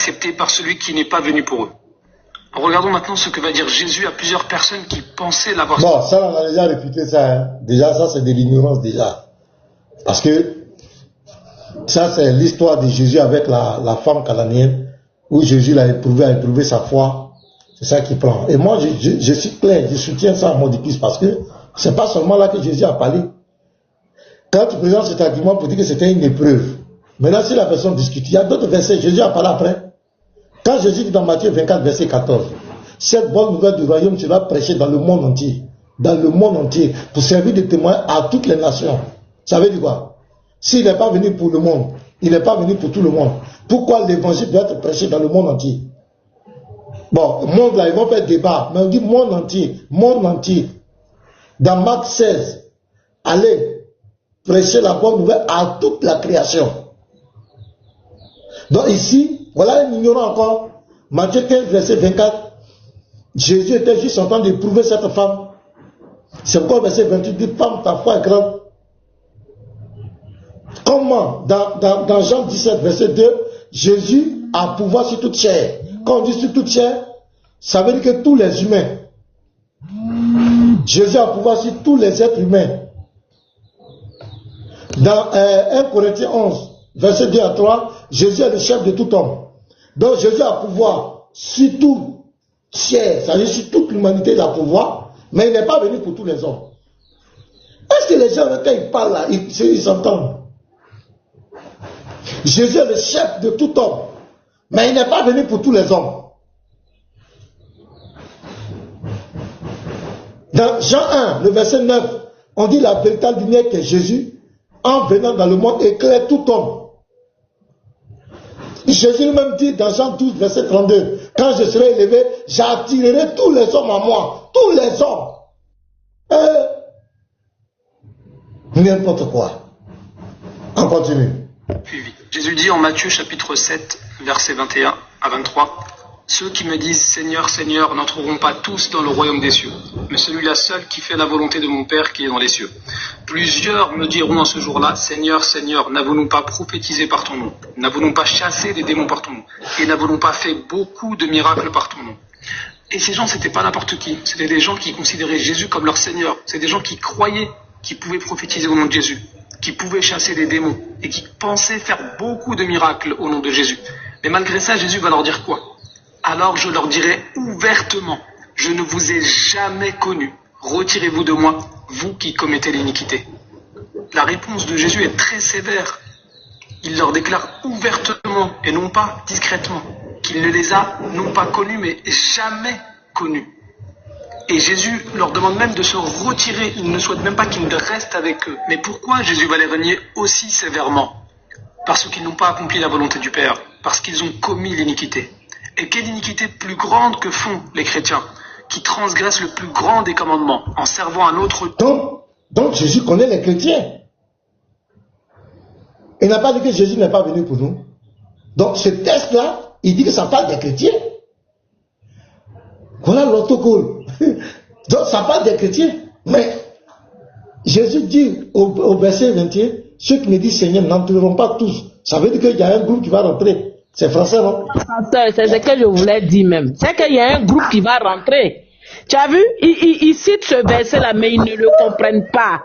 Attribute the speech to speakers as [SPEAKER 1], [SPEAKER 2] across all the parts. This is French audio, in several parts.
[SPEAKER 1] acceptés par celui qui n'est pas venu pour eux. Regardons maintenant ce que va dire Jésus à plusieurs personnes qui pensaient l'avoir...
[SPEAKER 2] Bon, ça, on a déjà réfuté ça. Hein. Déjà, ça, c'est de l'ignorance, déjà. Parce que ça, c'est l'histoire de Jésus avec la femme cananéenne, où Jésus a éprouvé sa foi. C'est ça qui prend. Et moi, je suis clair, je soutiens ça à Mordicus, parce que c'est pas seulement là que Jésus a parlé. Quand tu présentes cet argument pour dire que c'était une épreuve, maintenant, si la personne discute, il y a d'autres versets, Jésus a parlé après. Quand Jésus dit dans Matthieu 24, verset 14, cette bonne nouvelle du royaume sera prêchée dans le monde entier. Dans le monde entier. Pour servir de témoin à toutes les nations. Ça veut dire quoi? S'il n'est pas venu pour le monde, il n'est pas venu pour tout le monde. Pourquoi l'évangile doit être prêché dans le monde entier? Bon, le monde là, ils vont faire débat. Mais on dit monde entier. Monde entier. Dans Marc 16, allez prêcher la bonne nouvelle à toute la création. Donc ici, voilà un ignorant encore. Matthieu 15, verset 24. Jésus était juste en train d'éprouver cette femme. C'est pourquoi verset 28 dit, femme, ta foi est grande. Comment dans Jean 17, verset 2, Jésus a pouvoir sur toute chair. Quand on dit sur toute chair, ça veut dire que tous les humains. Jésus a pouvoir sur tous les êtres humains. Dans 1 Corinthiens 11, verset 2 à 3, Jésus est le chef de tout homme. Donc Jésus a pouvoir sur tout chair, ça veut dire sur toute l'humanité, il a pouvoir, mais il n'est pas venu pour tous les hommes. Est-ce que les gens, quand ils parlent là, ils s'entendent? Jésus est le chef de tout homme, mais il n'est pas venu pour tous les hommes. Dans Jean 1, le verset 9, on dit la véritable lumière que Jésus, en venant dans le monde, éclaire tout homme. Jésus lui-même dit dans Jean 12, verset 32, quand je serai élevé, j'attirerai tous les hommes à moi. Tous les hommes. N'importe quoi. On continue.
[SPEAKER 1] Jésus dit en Matthieu chapitre 7, verset 21 à 23, ceux qui me disent Seigneur, Seigneur n'entreront pas tous dans le royaume des cieux, mais celui-là seul qui fait la volonté de mon Père qui est dans les cieux. Plusieurs me diront en ce jour-là, Seigneur, Seigneur, n'avons-nous pas prophétisé par ton nom? N'avons-nous pas chassé des démons par ton nom? Et n'avons-nous pas fait beaucoup de miracles par ton nom? Et ces gens, c'était pas n'importe qui. C'était des gens qui considéraient Jésus comme leur Seigneur. C'est des gens qui croyaient qu'ils pouvaient prophétiser au nom de Jésus, qui pouvaient chasser des démons et qui pensaient faire beaucoup de miracles au nom de Jésus. Mais malgré ça, Jésus va leur dire quoi? Alors je leur dirai ouvertement, je ne vous ai jamais connu. Retirez-vous de moi, vous qui commettez l'iniquité. La réponse de Jésus est très sévère. Il leur déclare ouvertement et non pas discrètement qu'il ne les a non pas connus mais jamais connus. Et Jésus leur demande même de se retirer. Il ne souhaite même pas qu'ils restent avec eux. Mais pourquoi Jésus va les renier aussi sévèrement? Parce qu'ils n'ont pas accompli la volonté du Père. Parce qu'ils ont commis l'iniquité. Et quelle iniquité plus grande que font les chrétiens, qui transgressent le plus grand des commandements, en servant un autre...
[SPEAKER 2] Donc Jésus connaît les chrétiens. Il n'a pas dit que Jésus n'est pas venu pour nous. Donc ce texte-là, il dit que ça parle des chrétiens. Voilà l'autocole. Donc ça parle des chrétiens. Mais Jésus dit au verset 21, ceux qui me disent Seigneur n'entreront pas tous. Ça veut dire qu'il y a un groupe qui va rentrer. C'est français, non?
[SPEAKER 3] C'est ce que je voulais dire même. C'est qu'il y a un groupe qui va rentrer. Tu as vu? Ils citent ce verset-là, mais ils ne le comprennent pas.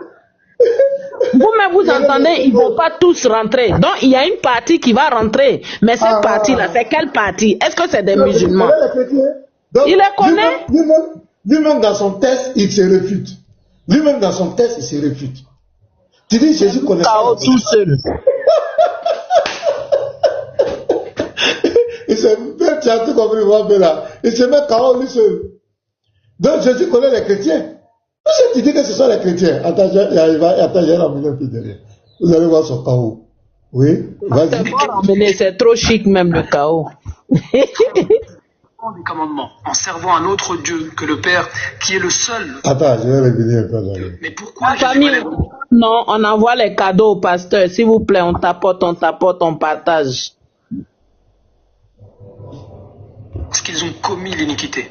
[SPEAKER 3] Vous-même, vous entendez, ils ne vont pas tous rentrer. Donc, il y a une partie qui va rentrer. Mais cette partie-là, c'est quelle partie? Est-ce que c'est des musulmans? Il les connaît?
[SPEAKER 2] Lui-même, dans son texte, il se réfute. Lui-même, dans son texte, il se réfute. Tu dis, Jésus connaît
[SPEAKER 3] ça. Tout seul.
[SPEAKER 2] Il se met, tu as tout compris, il se met KO lui seul. Donc Jésus connaît les chrétiens. Si tu dis que ce sont les chrétiens, attends, j'ai ramené un peu derrière. Vous allez voir son KO. Oui,
[SPEAKER 3] vas-y. C'est trop chic même le KO.
[SPEAKER 1] Des commandements, en servant un autre Dieu que le Père, qui est le seul.
[SPEAKER 2] Attends, je vais revenir un peu.
[SPEAKER 1] Mais pourquoi
[SPEAKER 3] Non, on envoie les cadeaux au pasteur. S'il vous plaît, on tapote, on partage.
[SPEAKER 1] Parce qu'ils ont commis l'iniquité.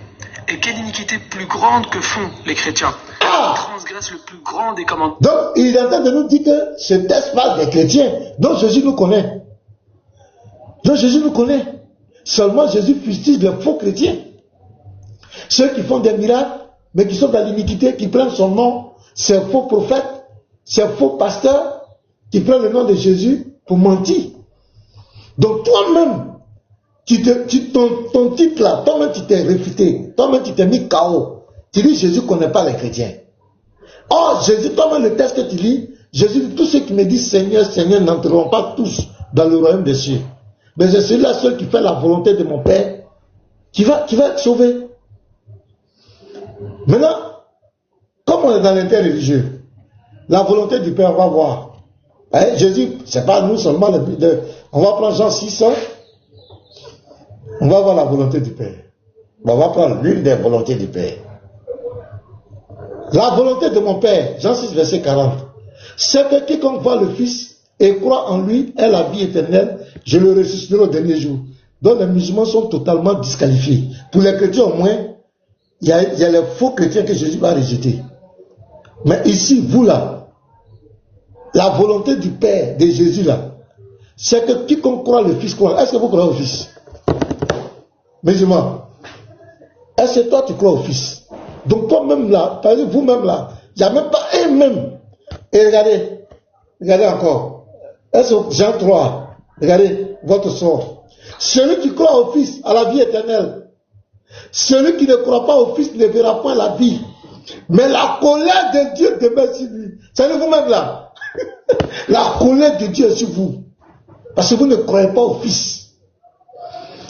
[SPEAKER 1] Et quelle iniquité plus grande que font les chrétiens? Ils transgressent le plus grand des commandements.
[SPEAKER 2] Donc, il est en train de nous dire que ce texte parle des chrétiens. Donc, Jésus nous connaît. Seulement Jésus fustige les faux chrétiens. Ceux qui font des miracles, mais qui sont dans l'iniquité, qui prennent son nom, c'est faux prophètes, c'est faux pasteurs, qui prennent le nom de Jésus pour mentir. Donc toi-même, ton titre là, toi-même tu t'es réfuté, toi-même tu t'es mis KO. Tu dis Jésus ne connaît pas les chrétiens. Or, Jésus, toi-même le texte que tu lis, Jésus dit, tous ceux qui me disent Seigneur, Seigneur n'entreront pas tous dans le royaume des cieux. Mais c'est celui-là seul qui fait la volonté de mon Père qui va être sauvé. Maintenant, comme on est dans l'interreligieux, la volonté du Père, on va voir. Hein, Jésus, c'est pas nous seulement, on va prendre Jean 6, on va voir la volonté du Père. On va prendre l'une des volontés du Père. La volonté de mon Père, Jean 6, verset 40, c'est que quiconque voit le Fils et croit en lui ait la vie éternelle, je le ressusciterai au dernier jour. Donc les musulmans sont totalement disqualifiés. Pour les chrétiens au moins, il y a les faux chrétiens que Jésus va rejeter. Mais ici, vous là, la volonté du Père, de Jésus là, c'est que quiconque croit le Fils croit. Est-ce que vous croyez au Fils? Musulman, est-ce que toi tu crois au Fils? Donc toi-même là, par exemple vous-même là, il n'y a même pas un même. Et regardez encore. Est-ce que Jean 3, regardez votre sort. Celui qui croit au Fils a la vie éternelle. Celui qui ne croit pas au Fils ne verra point la vie. Mais la colère de Dieu demeure sur lui. C'est vous-même là. La colère de Dieu est sur vous. Parce que vous ne croyez pas au Fils.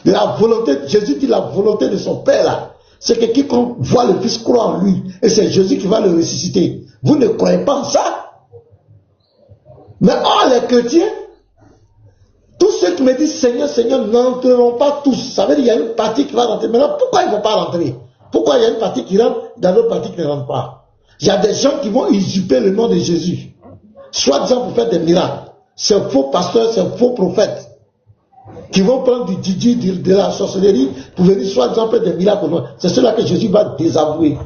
[SPEAKER 2] La volonté, Jésus dit la volonté de son Père là. C'est que quiconque voit le Fils croit en lui. Et c'est Jésus qui va le ressusciter. Vous ne croyez pas en ça? Mais les chrétiens, tous ceux qui me disent Seigneur, Seigneur, n'entreront pas tous. Ça veut dire qu'il y a une partie qui va rentrer. Maintenant, pourquoi ils ne vont pas rentrer? Pourquoi il y a une partie qui rentre, dans l'autre partie qui ne rentre pas? Il y a des gens qui vont usurper le nom de Jésus. Soit-disant pour faire des miracles. C'est un faux pasteur, c'est un faux prophète. Qui vont prendre du didi, de la sorcellerie, pour venir soit-disant faire des miracles. C'est cela que Jésus va désavouer.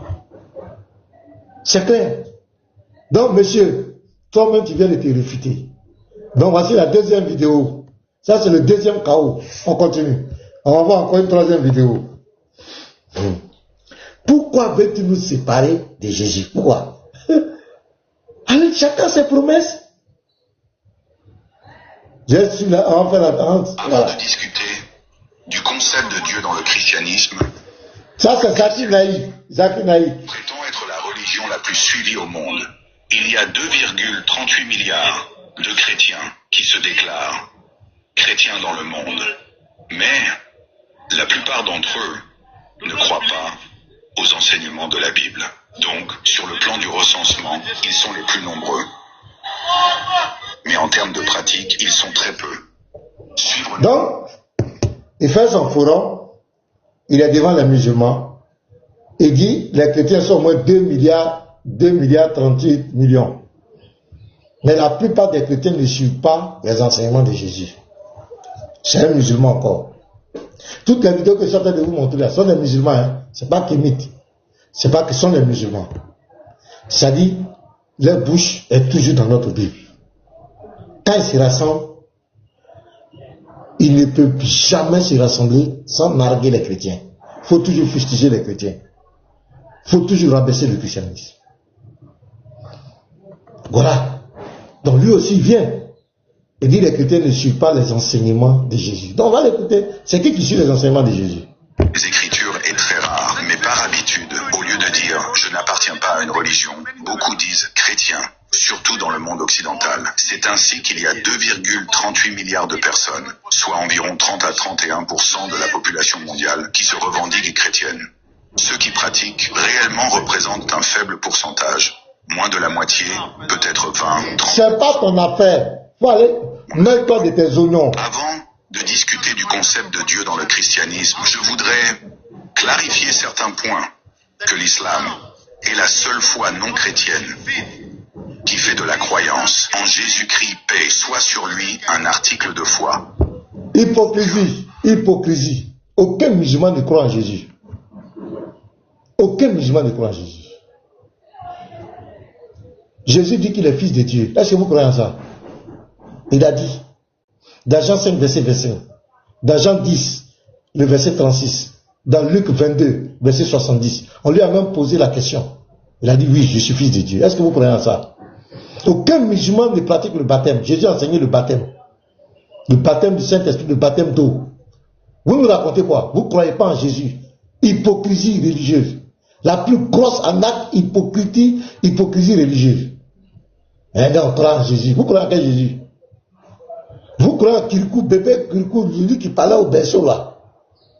[SPEAKER 2] C'est clair. Donc, monsieur, toi-même, tu viens de te réfuter. Donc, voici la deuxième vidéo. Ça, c'est le deuxième chaos. On continue. On va voir encore une troisième vidéo. Pourquoi veux-tu nous séparer de Jésus? Pourquoi? Allez, chacun ses promesses. Je suis là, on va faire l'attente.
[SPEAKER 4] Avant de discuter du concept de Dieu dans le christianisme,
[SPEAKER 2] ça c'est Zakir Naïf.
[SPEAKER 4] Prétend être la religion la plus suivie au monde. Il y a 2,38 milliards de chrétiens qui se déclarent chrétiens dans le monde. Mais la plupart d'entre eux ne croient pas aux enseignements de la Bible. Donc, sur le plan du recensement, ils sont les plus nombreux. Mais en termes de pratique, ils sont très peu.
[SPEAKER 2] Donc, il fait son forum, il est devant les musulmans, il dit les chrétiens sont au moins 2 milliards 38 millions. Mais la plupart des chrétiens ne suivent pas les enseignements de Jésus. C'est un musulman encore. Toutes les vidéos que je suis en train de vous montrer là sont des musulmans, hein? C'est pas kémite. C'est pas que ce sont les musulmans. C'est-à-dire, leur bouche est toujours dans notre Bible. Quand ils se rassemblent, ils ne peuvent jamais se rassembler sans narguer les chrétiens. Il faut toujours fustiger les chrétiens. Il faut toujours rabaisser le christianisme. Voilà. Donc lui aussi vient et dit les chrétiens ne suivent pas les enseignements de Jésus. Donc on va l'écouter. C'est qui suit les enseignements de Jésus?
[SPEAKER 4] Les Écritures est très rare, mais par habitude, au lieu de dire « je n'appartiens pas à une religion », beaucoup disent « chrétien », surtout dans le monde occidental. C'est ainsi qu'il y a 2,38 milliards de personnes, soit environ 30 à 31% de la population mondiale, qui se revendiquent chrétiennes. Ceux qui pratiquent réellement représentent un faible pourcentage, moins de la moitié, peut-être 20, 30.
[SPEAKER 2] C'est pas ton affaire. Faut aller, mets-toi de tes oignons.
[SPEAKER 4] Avant de discuter du concept de Dieu dans le christianisme, je voudrais clarifier certains points. Que l'islam est la seule foi non chrétienne qui fait de la croyance en Jésus-Christ, paix soit sur lui, un article de foi.
[SPEAKER 2] Hypocrisie. Aucun musulman ne croit en Jésus. Aucun musulman ne croit en Jésus. Jésus dit qu'il est fils de Dieu. Est-ce que vous croyez en ça? Il a dit, dans Jean 5, verset 25, dans Jean 10, le verset 36. Dans Luc 22, verset 70. On lui a même posé la question. Il a dit oui, je suis fils de Dieu. Est-ce que vous croyez en ça? Aucun musulman ne pratique le baptême. Jésus a enseigné le baptême. Le baptême du Saint-Esprit, le baptême d'eau. Vous nous racontez quoi? Vous ne croyez pas en Jésus. Hypocrisie religieuse. La plus grosse en acte, hypocrisie religieuse. Et donc, on croit en Jésus. Vous croyez en quel Jésus? Vous croyez en Kirikou, bébé Kirikou, lui qui parlait au berceau là.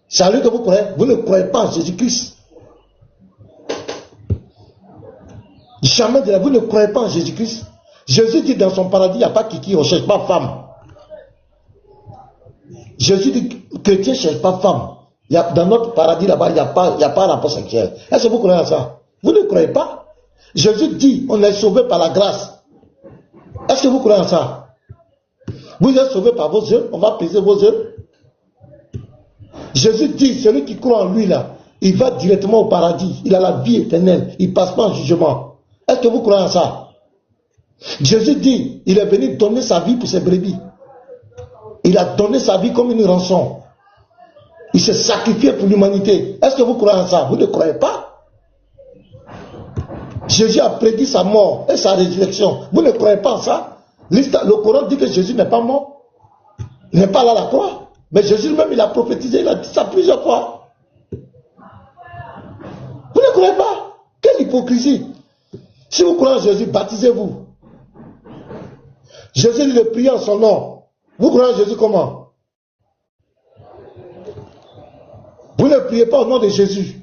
[SPEAKER 2] C'est à lui que vous croyez. Vous ne croyez pas en Jésus-Christ. Jamais de la vous ne croyez pas en Jésus-Christ. Jésus dit dans son paradis, il n'y a pas Kiki, on ne cherche pas femme. Jésus dit, chrétien ne cherche pas femme. Dans notre paradis là-bas, il n'y a pas rapport sexuel. Est-ce que vous croyez en ça? Vous ne croyez pas? Jésus dit, on est sauvé par la grâce. Est-ce que vous croyez en ça? Vous êtes sauvé par vos œuvres, on va peser vos œuvres. Jésus dit, celui qui croit en lui là, il va directement au paradis, il a la vie éternelle, il ne passe pas en jugement. Est-ce que vous croyez en ça? Jésus dit, il est venu donner sa vie pour ses brebis. Il a donné sa vie comme une rançon. Il s'est sacrifié pour l'humanité. Est-ce que vous croyez en ça? Vous ne croyez pas? Jésus a prédit sa mort et sa résurrection. Vous ne croyez pas en ça? Le Coran dit que Jésus n'est pas mort. Il n'est pas là à la croix. Mais Jésus lui-même, il a prophétisé, il a dit ça plusieurs fois. Vous ne croyez pas? Quelle hypocrisie! Si vous croyez en Jésus, baptisez-vous. Jésus dit de prier en son nom. Vous croyez en Jésus comment? Vous ne priez pas au nom de Jésus.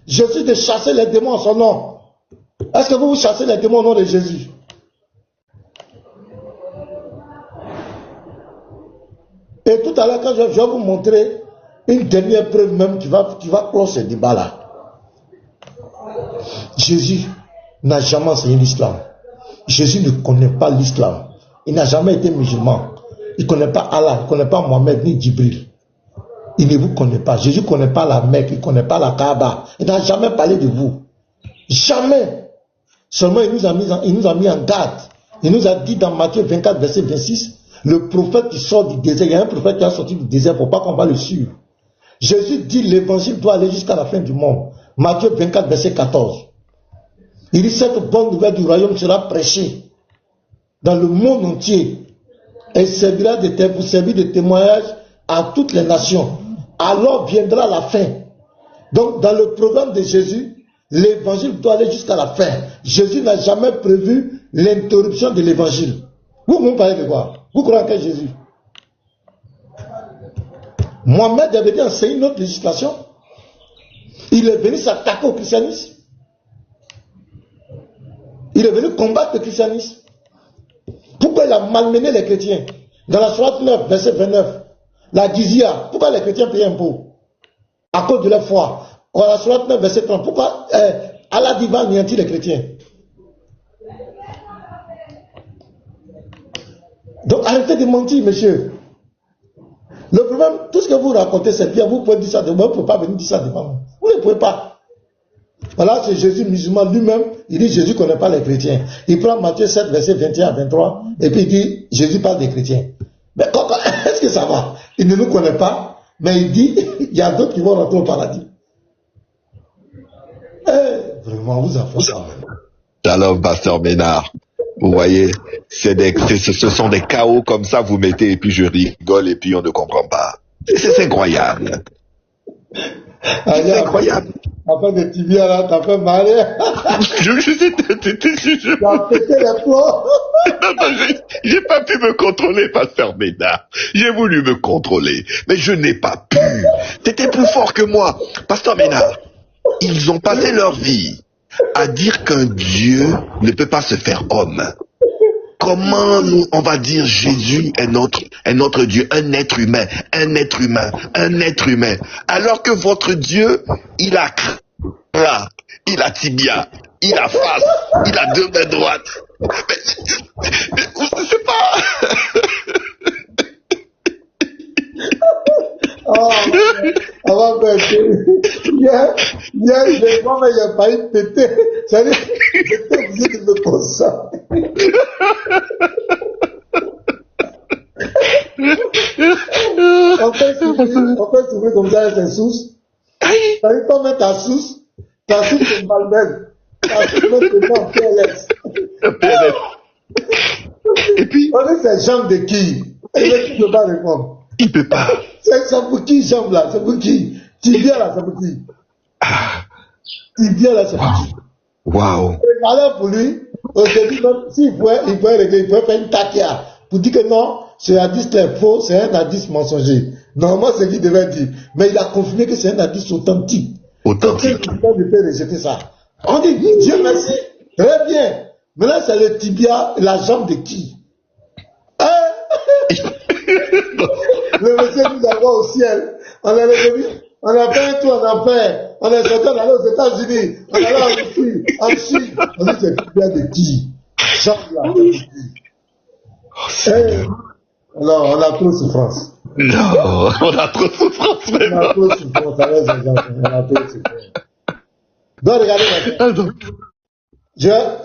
[SPEAKER 2] Jésus de chasser les démons en son nom. Est-ce que vous chassez les démons au nom de Jésus? Et tout à l'heure, quand je vais vous montrer une dernière preuve même qui va clore ce débat-là. Jésus n'a jamais enseigné l'islam. Jésus ne connaît pas l'islam. Il n'a jamais été musulman. Il ne connaît pas Allah, il ne connaît pas Mohamed ni Djibril. Il ne vous connaît pas. Jésus ne connaît pas la Mecque, il ne connaît pas la Kaaba. Il n'a jamais parlé de vous. Jamais. Seulement, il nous a mis en garde. Il nous a dit dans Matthieu 24, verset 26, le prophète qui sort du désert, il y a un prophète qui a sorti du désert pour pas qu'on va le suivre. Jésus dit l'évangile doit aller jusqu'à la fin du monde. Matthieu 24, verset 14. Il dit cette bonne nouvelle du royaume sera prêchée dans le monde entier et servira pour servir de témoignage à toutes les nations. Alors viendra la fin. Donc dans le programme de Jésus, l'évangile doit aller jusqu'à la fin. Jésus n'a jamais prévu l'interruption de l'évangile. Vous parlez de quoi? Vous croyez en quel Jésus? Mohamed avait dit enseigner notre législation. Il est venu s'attaquer au christianisme. Il est venu combattre le christianisme. Pourquoi il a malmené les chrétiens? Dans la sourate 9, verset 29, la jizya, pourquoi les chrétiens payaient impôt? À cause de leur foi. Dans la sourate 9, verset 30, pourquoi Allah dit va anéantir les chrétiens? Donc arrêtez de mentir, monsieur. Le problème, tout ce que vous racontez, c'est bien, vous pouvez dire ça devant moi, vous ne pouvez pas venir dire ça devant moi. Vous ne pouvez pas. Voilà, c'est Jésus musulman lui-même, il dit Jésus ne connaît pas les chrétiens. Il prend Matthieu 7, verset 21 à 23, et puis il dit Jésus parle des chrétiens. Mais est-ce que ça va? Il ne nous connaît pas, mais il dit il y a d'autres qui vont rentrer au paradis. Vraiment, vous avez fait ça.
[SPEAKER 5] Shalom, pasteur Ménard. Vous voyez, ce sont des chaos comme ça, vous mettez, et puis je rigole, et puis on ne comprend pas. C'est incroyable. C'est incroyable.
[SPEAKER 2] Après des tibias là, t'as fait marrer. T'as pété les plombs.
[SPEAKER 5] J'ai pas pu me contrôler, pasteur Ménard. J'ai voulu me contrôler, mais je n'ai pas pu. T'étais plus fort que moi. Pasteur Ménard, ils ont passé leur vie à dire qu'un Dieu ne peut pas se faire homme. Comment on va dire Jésus est notre Dieu, un être humain, alors que votre Dieu, il a crâne, il a tibia, il a face, il a deux mains droites. Mais je sais pas.
[SPEAKER 2] Moi, il a failli péter. C'est-à-dire, j'étais obligé de me concentrer. On peut s'ouvrir comme ça avec ses sources. Ça veut pas mettre ta source c'est Malbel. Ta source mettre en PLS.
[SPEAKER 5] Et puis,
[SPEAKER 2] on dit c'est jambe de qui? Et le qui ne peut pas répondre.
[SPEAKER 5] il peut pas.
[SPEAKER 2] C'est pour qui jambe là? C'est pour qui? Tibia là, c'est pour qui? Tibia là, c'est pour qui?
[SPEAKER 5] Waouh.
[SPEAKER 2] Alors pour lui, au début, même s'il pouvait régler, il pouvait faire une taquia pour dire que non, ce indice est faux, c'est un indice mensonger. Normalement, c'est ce qu'il devait dire. Mais il a confirmé que c'est un indice authentique.
[SPEAKER 5] Authentique.
[SPEAKER 2] Aucun ne peut rejeter ça. On dit, Dieu merci, très bien. Maintenant, c'est le tibia, la jambe de qui? Le monsieur nous envoie au ciel. On est revenu. On a fait un tour en enfer. On est sorti, on est allé aux États-Unis. On est allé en Russie, en Chine. On dit c'est bien de qui? Chambre là, de qui? Non, on a trop de souffrance.
[SPEAKER 5] Non, on a trop de souffrance même.
[SPEAKER 2] On a trop de souffrance avec ces gens. On a trop de souffrance. Donc, regardez maintenant.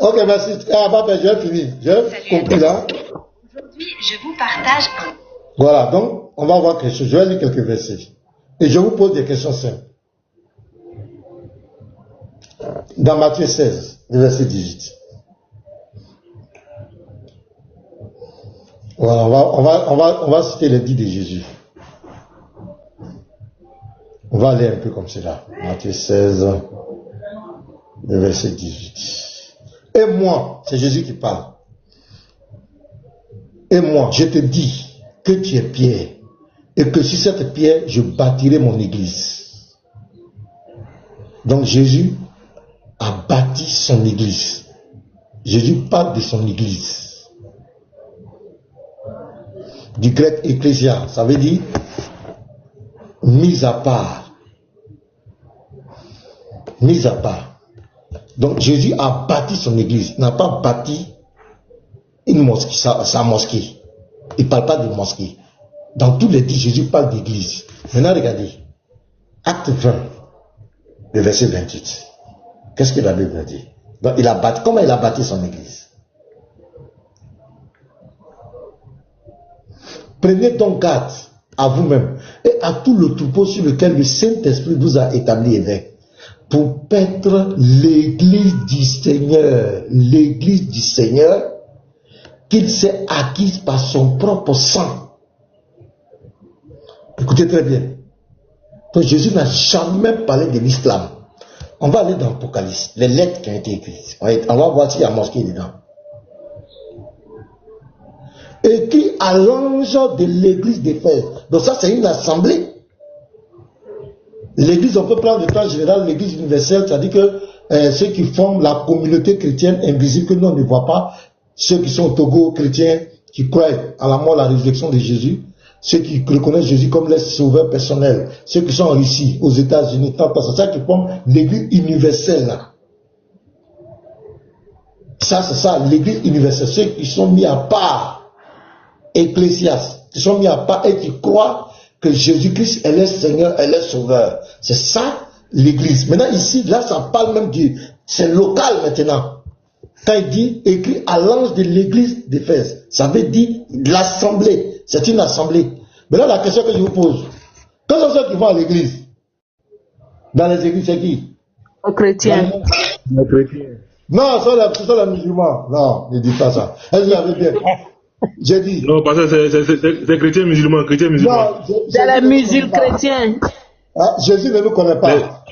[SPEAKER 2] Ok, merci. Je vais finir. J'ai compris là.
[SPEAKER 6] Aujourd'hui, je vous partage un.
[SPEAKER 2] Voilà, donc, on va voir quelque chose. Je vais lire quelques versets. Et je vous pose des questions simples. Dans Matthieu 16, le verset 18. Voilà, on va citer les dits de Jésus. On va aller un peu comme cela. Matthieu 16, le verset 18. Et moi, c'est Jésus qui parle. Et moi, je te dis que tu es Pierre, et que sur cette pierre, je bâtirai mon église. Donc Jésus a bâti son église. Jésus parle de son église. Du grec ecclésia, ça veut dire mise à part. Mise à part. Donc Jésus a bâti son église. Il n'a pas bâti une mosquée, sa mosquée. Il ne parle pas de mosquée. Dans tous les dits, Jésus parle d'église. Maintenant, regardez. Acte 20, le verset 28. Qu'est-ce que la Bible dit? Donc, comment il a bâti son église? Prenez donc garde à vous-même et à tout le troupeau sur lequel le Saint-Esprit vous a établi évêque, pour paître l'église du Seigneur. L'église du Seigneur qu'il s'est acquise par son propre sang. Écoutez très bien. Donc Jésus n'a jamais parlé de l'islam. On va aller dans l'Apocalypse, les lettres qui ont été écrites. On va voir s'il y a mosquée dedans. Écrit à l'ange de l'église d'Éphèse. Donc ça, c'est une assemblée. L'église, on peut prendre le temps général, l'église universelle, c'est-à-dire que ceux qui forment la communauté chrétienne invisible que nous on ne voit pas, ceux qui sont au Togo chrétiens, qui croient à la mort, à la résurrection de Jésus, ceux qui reconnaissent Jésus comme leur sauveur personnel, ceux qui sont en Russie, aux États-Unis, c'est ça qui forme l'église universelle là. Ça, c'est ça, l'église universelle, ceux qui sont mis à part, ecclésias, qui sont mis à part et qui croient que Jésus-Christ est le Seigneur, est le Sauveur. C'est ça l'église. Maintenant ici, là, ça parle même c'est local maintenant. Quand il dit écrit à l'ange de l'église d'Éphèse, ça veut dire l'assemblée. C'est une assemblée. Mais là, la question que je vous pose, quand sont ceux qui vont à l'église? Dans les églises, c'est qui?
[SPEAKER 3] Les chrétiens.
[SPEAKER 2] Les chrétiens. Non, ce sont les musulmans. Non, ne dites pas ça. Est-ce que vous avez bien? J'ai dit.
[SPEAKER 7] Non, parce que c'est chrétien musulman,
[SPEAKER 2] Non,
[SPEAKER 3] c'est les musulmans chrétiens.
[SPEAKER 2] Ah, Jésus ne nous connaît pas.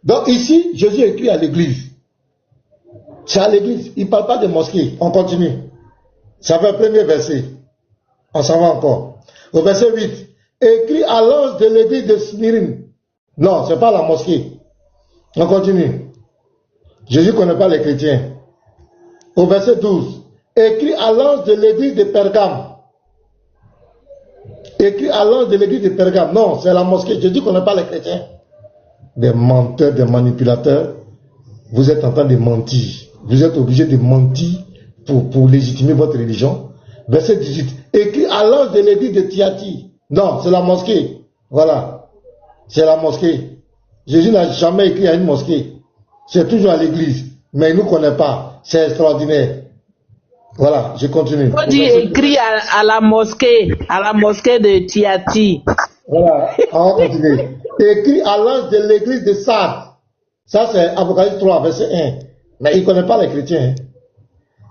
[SPEAKER 2] Donc ici, Jésus écrit à l'église. C'est à l'église. Il ne parle pas de mosquée. On continue. Ça fait le premier verset. On s'en va encore. Au verset 8. Écrit à l'ange de l'église de Smyrne. Non, ce n'est pas la mosquée. On continue. Jésus ne connaît pas les chrétiens. Au verset 12. Écrit à l'ange de l'église de Pergame. Écrit à l'ange de l'église de Pergame. Non, c'est la mosquée. Jésus ne connaît pas les chrétiens. Des menteurs, des manipulateurs. Vous êtes en train de mentir. Vous êtes obligé de mentir pour légitimer votre religion. Verset 18. Écrit à l'ange de l'église de Thyatire. Non, c'est la mosquée. Voilà. C'est la mosquée. Jésus n'a jamais écrit à une mosquée. C'est toujours à l'église. Mais il ne nous connaît pas. C'est extraordinaire. Voilà, je continue.
[SPEAKER 3] On dit écrit à la mosquée de Tiati.
[SPEAKER 2] Voilà, on continue. Écrit à l'ange de l'église de Sardes. Ça, c'est Apocalypse 3, verset 1. Mais il ne connaît pas les chrétiens.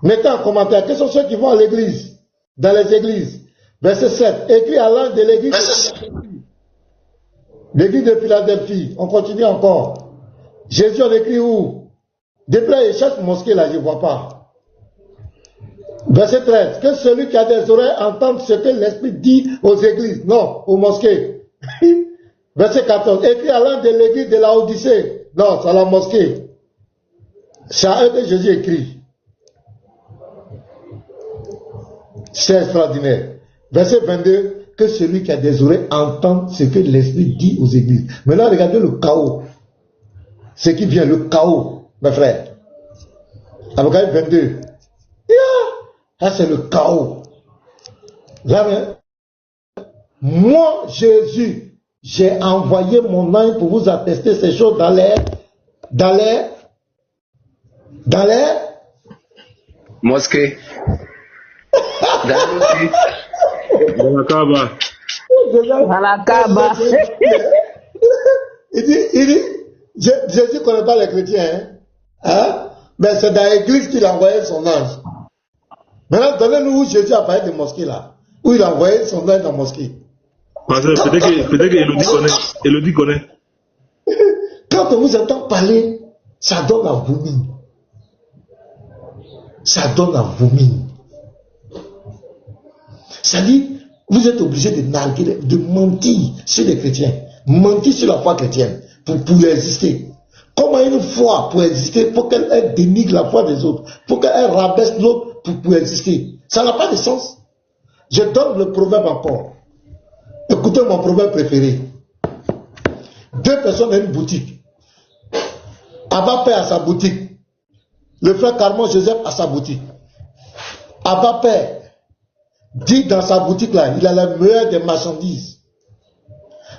[SPEAKER 2] Mettez en commentaire, quels sont ceux qui vont à l'église, dans les églises. Verset 7. Écrit à l'ange de l'église de Philadelphie. L'église de Philadelphie. On continue encore. Jésus, on écrit où? Depuis là, il cherche mosquée là, je ne vois pas. Verset 13. Que celui qui a des oreilles entende ce que l'Esprit dit aux églises. Non, aux mosquées. Verset 14. Écrit à l'ange de l'église de la Odyssée. Non, c'est à la mosquée. C'est à eux que Jésus écrit. C'est extraordinaire. Verset 22. Que celui qui a des oreilles entende ce que l'Esprit dit aux églises. Maintenant, regardez le chaos. Ce qui vient, le chaos, mes frères. Apocalypse 22. Ça, c'est le chaos. Là, moi, Jésus, j'ai envoyé mon ange pour vous attester ces choses dans les
[SPEAKER 8] mosquée. Dans la mosquée.
[SPEAKER 7] Dans la Kaaba.
[SPEAKER 3] Dans la Kaaba.
[SPEAKER 2] Il dit, Jésus ne connaît pas les chrétiens. Hein? Mais c'est dans l'église qu'il a envoyé son ange. Maintenant, donnez-nous où Jésus a parlé de mosquée là. Où il a envoyé son ange dans la mosquée.
[SPEAKER 7] Peut-être que Elodie connaît.
[SPEAKER 2] Quand on vous entend parler, ça donne à vomir. Ça donne à vomir. Ça dit, vous êtes obligé de narguer, de mentir sur les chrétiens. Mentir sur la foi chrétienne pour exister. Comment une foi pour exister, pour qu'elle dénigre la foi des autres, pour qu'elle rabaisse l'autre pour exister. Ça n'a pas de sens. Je donne le proverbe encore. Écoutez mon proverbe préféré. Deux personnes dans une boutique. Abba Père à sa boutique. Le frère Carmon Joseph à sa boutique. Abba Père dit dans sa boutique là, il a la meilleure des marchandises.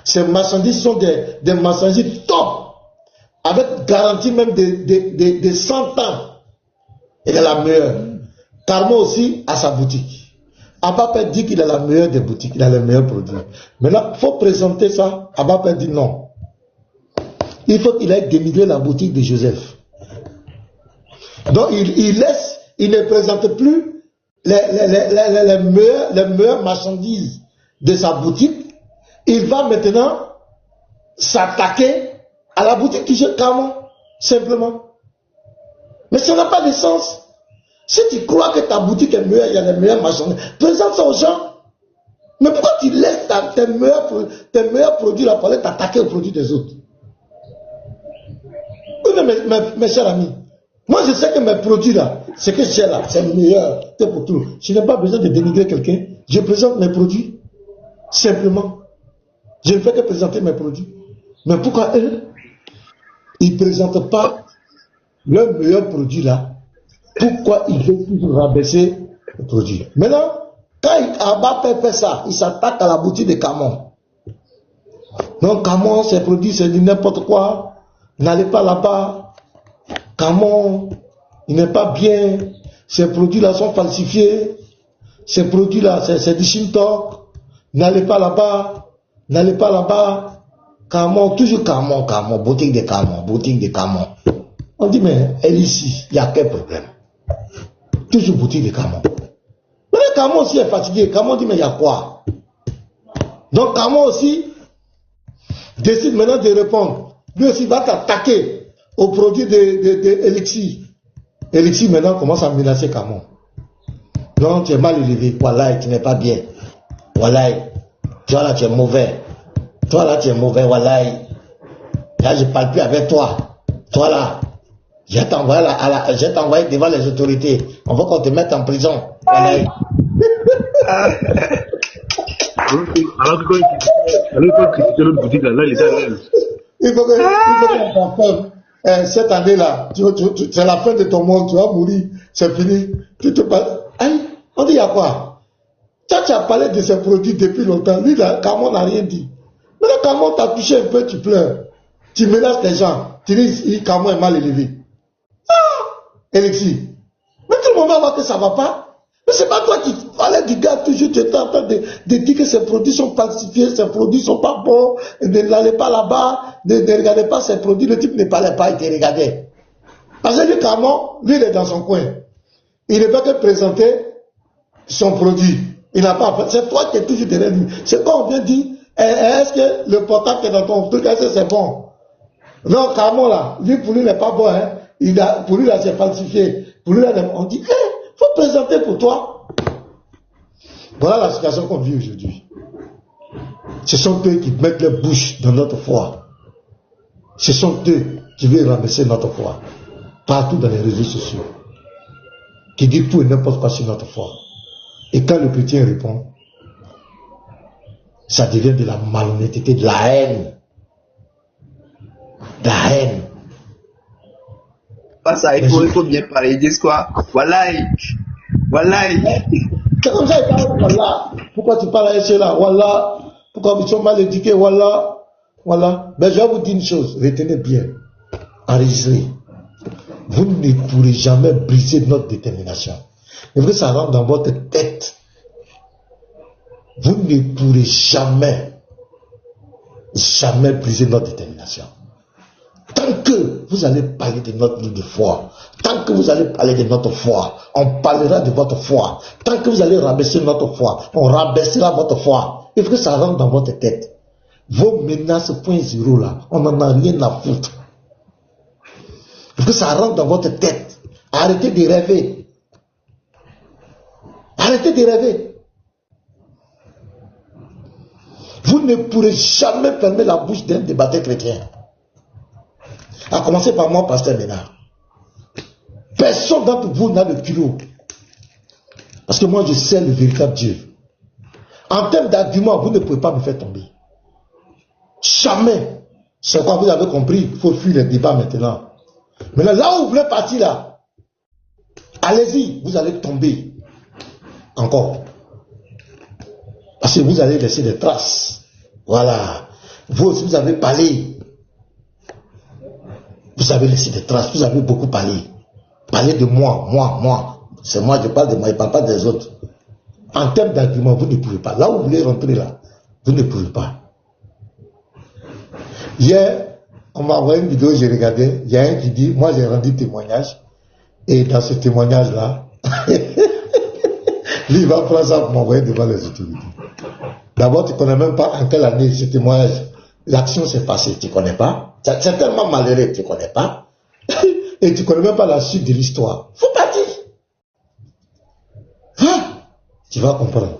[SPEAKER 2] Ces marchandises sont des marchandises top. Avec garantie même de 100 ans. Il a la meilleure. Carmon aussi à sa boutique. Abba Père dit qu'il a la meilleure des boutiques, il a les meilleurs produits. Maintenant, il faut présenter ça. Abba Père dit non. Il faut qu'il ait dénigré la boutique de Joseph. Donc, il ne présente plus les meilleures marchandises de sa boutique. Il va maintenant s'attaquer à la boutique qui jette Carmon, simplement. Mais ça n'a pas de sens. Si tu crois que ta boutique est meilleure, il y a les meilleures marchandises, présente ça aux gens. Mais pourquoi tu laisses tes meilleurs produits là pour aller t'attaquer aux produits des autres? Oui, mes chers amis, moi je sais que mes produits là, ce que j'ai là, c'est meilleur, c'est pour tout. Je n'ai pas besoin de dénigrer quelqu'un. Je présente mes produits, simplement. Je ne fais que présenter mes produits. Mais pourquoi eux, ils ne présentent pas leur meilleur produit là? Pourquoi ils veulent toujours rabaisser le produit? Maintenant, quand Abba Père fait ça, il s'attaque à la boutique de Carmon. Donc Carmon, ses produits, c'est du n'importe quoi. N'allez pas là-bas. Carmon, il n'est pas bien. Ces produits-là sont falsifiés. Ces produits-là, c'est du Shintok. N'allez pas là-bas. N'allez pas là-bas. Carmon, toujours Carmon, boutique de Carmon. On dit, mais elle ici, il y a quel problème? Toujours boutique de Carmon. Mais Carmon aussi est fatigué. Carmon dit, mais il y a quoi? Donc Carmon aussi décide maintenant de répondre. Lui aussi va t'attaquer au produit de Elixir. Elixir maintenant commence à menacer Carmon. Non, tu es mal élevé. Voilà, tu n'es pas bien. Voilà, toi là tu es mauvais. Voilà. Là je ne parle plus avec toi. Toi là. Je vais t'envoyer devant les autorités. On veut qu'on te mette en prison.
[SPEAKER 7] Alors que critiquer l'autre boutique, là, il est à l'aise.
[SPEAKER 2] Il faut que cette année-là, c'est la fin de ton monde, tu vas mourir, c'est fini. Tu te parles. On dit, il y a quoi? Tu as parlé de ces produits depuis longtemps. Lui, là, Carmon n'a rien dit. Mais là, Carmon t'a touché un peu, tu pleures. Tu menaces les gens. Tu dis, Carmon est mal élevé. Elixir. Mais tout le monde va voir que ça ne va pas. Mais c'est pas toi qui parlais du gars, toujours tu étais en train de dire que ces produits sont falsifiés, ces produits sont pas bons, ne n'allez pas là-bas, ne regardez pas ces produits, le type ne parlait pas, il te regardait. Parce que lui, carrément, lui, il est dans son coin. Il ne peut que présenter son produit. Il n'a pas. C'est toi qui es toujours derrière lui. C'est quand on vient dire, est-ce que le portable qui est dans ton truc, est-ce que c'est bon? Non, carrément là, lui, pour lui, il n'est pas bon. Hein. Pour lui, là, c'est falsifié. Pour lui, là, on dit, faut présenter pour toi. Voilà la situation qu'on vit aujourd'hui. Ce sont eux qui mettent leur bouche dans notre foi. Ce sont eux qui veulent ramasser notre foi. Partout dans les réseaux sociaux. Qui disent tout et n'importe quoi sur notre foi. Et quand le chrétien répond, ça devient de la malhonnêteté, de la haine. De la haine.
[SPEAKER 8] Pas ça, il faut bien parler. Ils disent quoi? Voilà.
[SPEAKER 2] C'est comme ça, voilà. Pourquoi tu parles à cela? Voilà. Pourquoi ils sont mal éduqués? Voilà. Mais je vais vous dire une chose, retenez bien. Enregistrez. Vous ne pourrez jamais briser notre détermination. Il faut que ça rentre dans votre tête. Vous ne pourrez jamais briser notre détermination. Tant que vous allez parler de notre ligne de foi, tant que vous allez parler de notre foi, on parlera de votre foi. Tant que vous allez rabaisser notre foi, on rabaissera votre foi. Il faut que ça rentre dans votre tête. Vos menaces point zéro là, on n'en a rien à foutre. Il faut que ça rentre dans votre tête. Arrêtez de rêver. Arrêtez de rêver. Vous ne pourrez jamais fermer la bouche d'un débatteur chrétien. À commencer par moi, pasteur Ménard. Personne d'entre vous n'a le culot. Parce que moi, je sais le véritable Dieu. En termes d'argument, vous ne pouvez pas me faire tomber. Jamais. C'est quoi, vous avez compris? Il faut fuir les débats maintenant. Maintenant, là où vous voulez partir, là, allez-y, vous allez tomber. Encore. Parce que vous allez laisser des traces. Voilà. Vous aussi, vous avez parlé. Vous avez laissé des traces, vous avez beaucoup parlé. Parlez de moi. C'est moi, je parle de moi, je ne parle pas des autres. En termes d'argument, vous ne pouvez pas. Là où vous voulez rentrer, là, vous ne pouvez pas. Hier, on m'a envoyé une vidéo, j'ai regardé, il y a un qui dit, moi j'ai rendu témoignage, et dans ce témoignage-là, lui il va prendre ça pour m'envoyer devant les autorités. D'abord, tu ne connais même pas en quelle année ce témoignage, l'action s'est passée, tu ne connais pas. C'est tellement malheureux, tu ne connais pas. Et tu ne connais même pas la suite de l'histoire. Faut pas dire. Hein? Tu vas comprendre.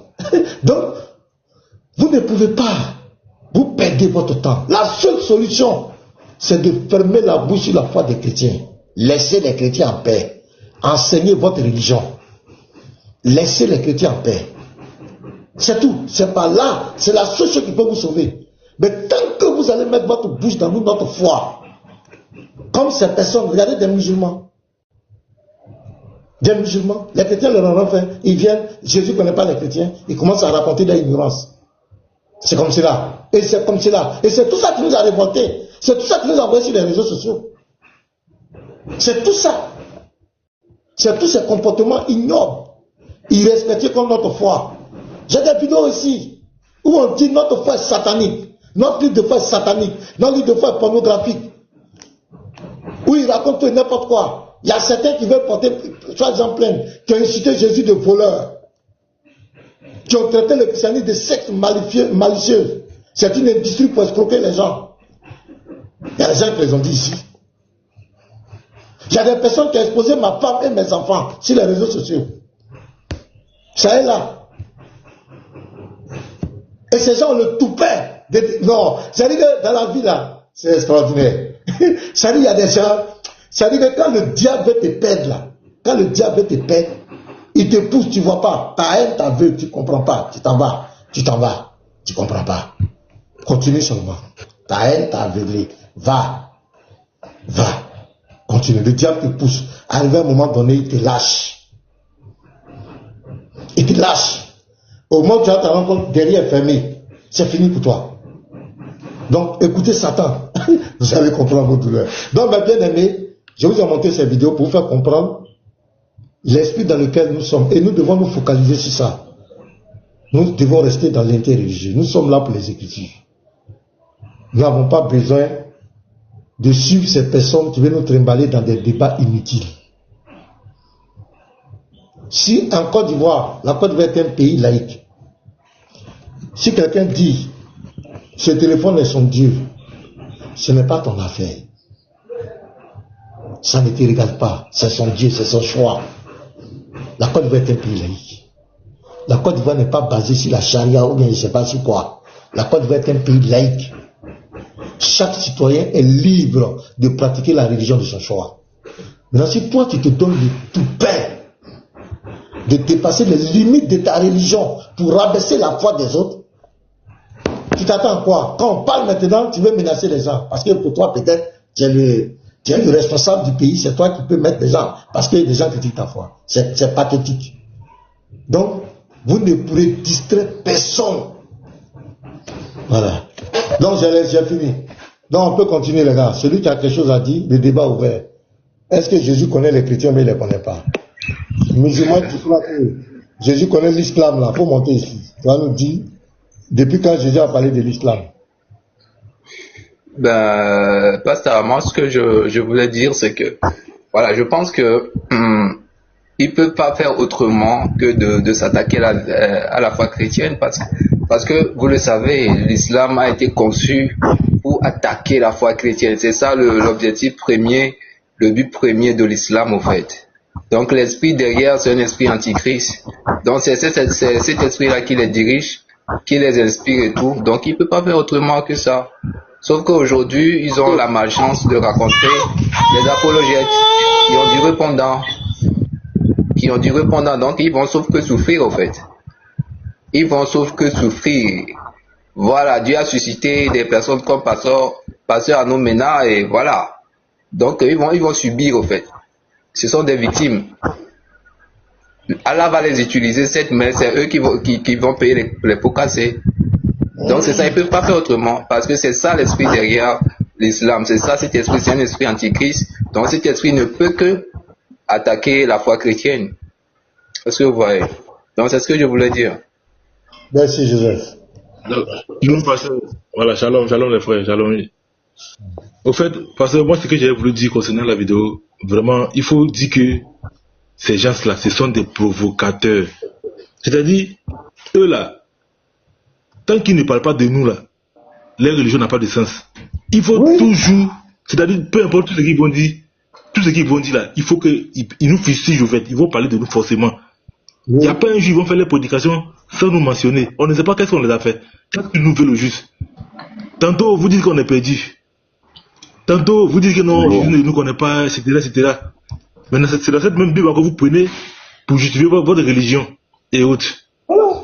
[SPEAKER 2] Donc, vous ne pouvez pas. Vous perdez votre temps. La seule solution, c'est de fermer la bouche sur la foi des chrétiens. Laissez les chrétiens en paix. Enseignez votre religion. Laissez les chrétiens en paix. C'est tout. C'est pas là. C'est la seule chose qui peut vous sauver. Mais tant que vous allez mettre votre bouche dans notre foi, comme ces personnes, regardez des musulmans. Des musulmans, les chrétiens leur ont fait, ils viennent, Jésus ne connaît pas les chrétiens, ils commencent à raconter de l'ignorance. C'est comme cela. Et c'est comme cela. Et c'est tout ça qui nous a révoltés. C'est tout ça qui nous a envoyé sur les réseaux sociaux. C'est tout ça. C'est tous ces comportements ignobles, irrespectueux comme notre foi. J'ai des vidéos ici où on dit notre foi est satanique. Notre livre de foi est satanique. Notre livre de foi est pornographique. Où il raconte n'importe quoi. Il y a certains qui veulent porter, soit exemple plainte, qui ont incité Jésus de voleur. Qui ont traité le christianisme de secte malicieuse. C'est une industrie pour escroquer les gens. Il y a des gens qui les ont dit ici. Il y a des personnes qui ont exposé ma femme et mes enfants sur les réseaux sociaux. Ça est là. Et ces gens le toupaient. Non, ça dit que dans la vie là, c'est extraordinaire. Ça dit, il y a des gens, ça dit que quand le diable veut te perdre là, quand le diable veut te perdre, il te pousse, tu ne vois pas. Ta haine, ta veuve, tu ne comprends pas. Tu t'en vas, tu ne comprends pas. Continue seulement. Ta haine t'a aveuglé. Va. Continue. Le diable te pousse. Arrivé à un moment donné, il te lâche. Au moment où tu as ta rencontre, derrière fermé, c'est fini pour toi. Donc, écoutez Satan. Vous allez comprendre vos douleurs. Donc, mes bien-aimés, je vous ai montré cette vidéo pour vous faire comprendre l'esprit dans lequel nous sommes. Et nous devons nous focaliser sur ça. Nous devons rester dans l'interreligieux. Nous sommes là pour les Écritures. Nous n'avons pas besoin de suivre ces personnes qui veulent nous trimballer dans des débats inutiles. Si en Côte d'Ivoire, la Côte d'Ivoire est un pays laïque, si quelqu'un dit ce téléphone est son Dieu, ce n'est pas ton affaire. Ça ne te regarde pas. C'est son Dieu, c'est son choix. La Côte d'Ivoire est un pays laïque. La Côte d'Ivoire n'est pas basée sur la charia ou bien je ne sais pas sur quoi. La Côte d'Ivoire est un pays laïque. Chaque citoyen est libre de pratiquer la religion de son choix. Maintenant, si toi tu te donnes le tout pain de dépasser les limites de ta religion pour rabaisser la foi des autres, tu t'attends à quoi? Quand on parle maintenant, tu veux menacer les gens. Parce que pour toi, peut-être, tu es le responsable du pays, c'est toi qui peux mettre les gens. Parce que les gens critiquent ta foi. C'est pathétique. Donc, vous ne pourrez distraire personne. Voilà. Donc, j'ai fini. Donc, on peut continuer, les gars. Celui qui a quelque chose à dire, le débat ouvert. Est-ce que Jésus connaît les chrétiens, mais il ne les connaît pas? Musulman, tu crois que Jésus connaît l'islam, là. Il faut monter ici. Tu vas nous dire, depuis quand Jésus a parlé de l'islam?
[SPEAKER 9] Ben, pasteur, moi, ce que je voulais dire, c'est que, voilà, je pense que il peut pas faire autrement que de s'attaquer à la foi chrétienne, parce que vous le savez, l'islam a été conçu pour attaquer la foi chrétienne. C'est ça l'objectif premier, le but premier de l'islam, au fait. Donc l'esprit derrière, c'est un esprit antichrist. Donc c'est cet esprit-là qui les dirige, qui les inspire et tout. Donc il peut pas faire autrement que ça. Sauf qu'aujourd'hui, ils ont la malchance de rencontrer des apologètes qui ont du répondant. Donc ils vont sauf que souffrir, au fait. Ils vont sauf que souffrir. Voilà, Dieu a suscité des personnes comme pasteur Anomena, et voilà. Donc ils vont subir, au fait. Ce sont des victimes. Allah va les utiliser, mais c'est eux qui vont payer les pots cassés. Donc c'est ça, ils ne peuvent pas faire autrement, parce que c'est ça l'esprit derrière l'islam. C'est ça, cet esprit, c'est un esprit antichrist. Donc cet esprit ne peut que attaquer la foi chrétienne. Est-ce que vous voyez? Donc c'est ce que je voulais dire.
[SPEAKER 2] Merci Joseph.
[SPEAKER 7] Voilà, shalom les frères, shalom. Au fait, parce que moi ce que j'ai voulu dire concernant la vidéo, vraiment, il faut dire que ces gens-là, ce sont des provocateurs. C'est-à-dire, eux là, tant qu'ils ne parlent pas de nous là, leur religion n'a pas de sens. Il faut toujours, c'est-à-dire, peu importe tout ce qu'ils vont dire, là, il faut qu'ils nous fustigent, au fait. Ils vont parler de nous forcément. Il n'y a pas un jour, ils vont faire les prédications sans nous mentionner. On ne sait pas qu'est-ce qu'on les a fait. Qu'est-ce qu'ils nous veulent au juste? Tantôt, vous dites qu'on est perdu. Tantôt, vous dites que non, Jésus ne nous connaît pas, etc., etc. Maintenant, c'est dans cette même Bible que vous prenez pour justifier votre religion et autres.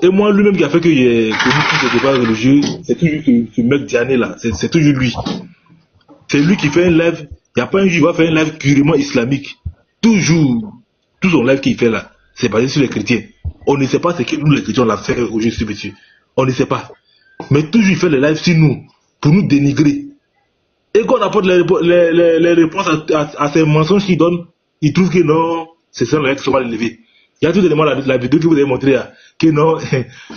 [SPEAKER 7] Et moi, lui-même qui a fait que j'ai connu tous ces débats religieux, c'est toujours ce mec Diané là, c'est toujours lui. C'est lui qui fait un live, il n'y a pas un jour, il va faire un live purement islamique. Toujours, tout son live qu'il fait là, c'est basé sur les chrétiens. On ne sait pas ce que nous les chrétiens on l'a fait au juste, monsieur. On ne sait pas. Mais toujours il fait les lives sur nous, pour nous dénigrer. Et quand on apporte les réponses à ces mensonges qu'il donne, il trouve que non, c'est ça les qui sont mal élevés. Il y a tout élément la vidéo que vous avez montré là, que non,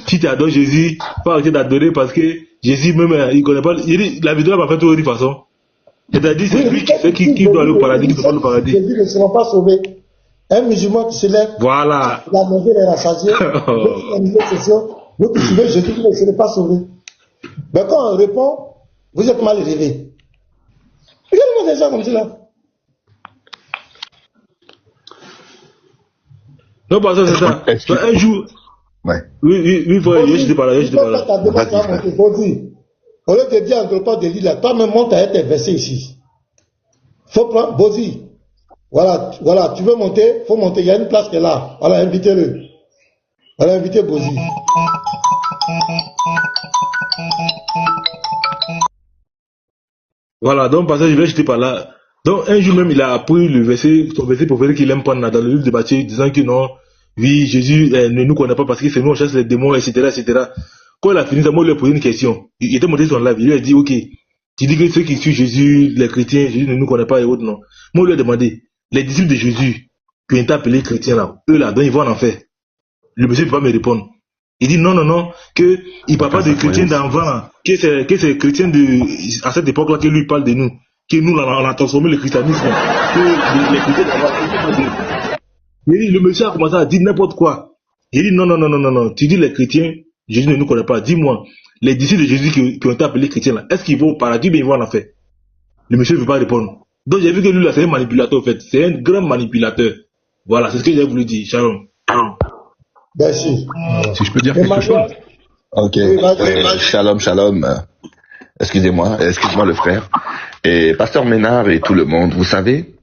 [SPEAKER 7] si tu adores Jésus, pas arrêter d'adorer parce que Jésus même, il connaît pas, la vidéo m'a fait tout de façon. C'est-à-dire, c'est lui qui fait qui doit aller au paradis, qui doit pas aller au paradis.
[SPEAKER 2] Jésus ne sera pas sauvé. Un musulman qui se lève,
[SPEAKER 7] voilà.
[SPEAKER 2] la manger les rassasiés, vous qui suivez Jésus qui ne sera pas sauvé. Mais quand on répond, vous êtes mal élevé. Regardez-moi des gens comme cela.
[SPEAKER 7] Non, pas ça, c'est ça. Un jour.
[SPEAKER 5] Ouais.
[SPEAKER 7] Oui, frère, je te parle,
[SPEAKER 2] Au lieu de dire entre toi de lire là, toi même monte à être versé ici. Faut prendre, Bozi. Voilà, tu veux monter, faut monter, il y a une place qui est là. Voilà, invitez-le. Voilà, invitez Bozi.
[SPEAKER 7] Voilà, donc, parce que je vais jeter par là. Donc, un jour même, il a appris le verset, son verset pour dire qu'il aime pas dans le livre de Matthieu, disant que non, oui, Jésus ne nous connaît pas parce que c'est nous, on chasse les démons, etc., etc. Quand il a fini ça, moi, il lui ai posé une question. Il était monté sur son live, il lui a dit, ok, tu dis que ceux qui suivent Jésus, les chrétiens, Jésus ne nous connaît pas et autres, non. Moi, il lui ai demandé, les disciples de Jésus, qui ont été appelés chrétiens là, eux là, donc ils vont en enfer. Le monsieur ne peut pas me répondre. Il dit non, qu'il ne parle pas de chrétiens d'avant, que c'est chrétiens à cette époque-là que lui parle de nous, que nous on a transformé le christianisme, que les chrétiens d'avant. Le monsieur a commencé à dire n'importe quoi. Il dit non, tu dis les chrétiens, Jésus ne nous connaît pas. Dis-moi, les disciples de Jésus qui ont été appelés chrétiens là, est-ce qu'ils vont au paradis ou bien ils vont en enfer? Le monsieur ne veut pas répondre. Donc j'ai vu que lui là c'est un manipulateur en fait, c'est un grand manipulateur. Voilà, c'est ce que j'ai voulu dire. Shalom.
[SPEAKER 2] Merci.
[SPEAKER 10] Si je peux dire quelque chose.
[SPEAKER 5] Ok. Shalom. Excusez-moi le frère. Et Pasteur Ménard et tout le monde, vous savez,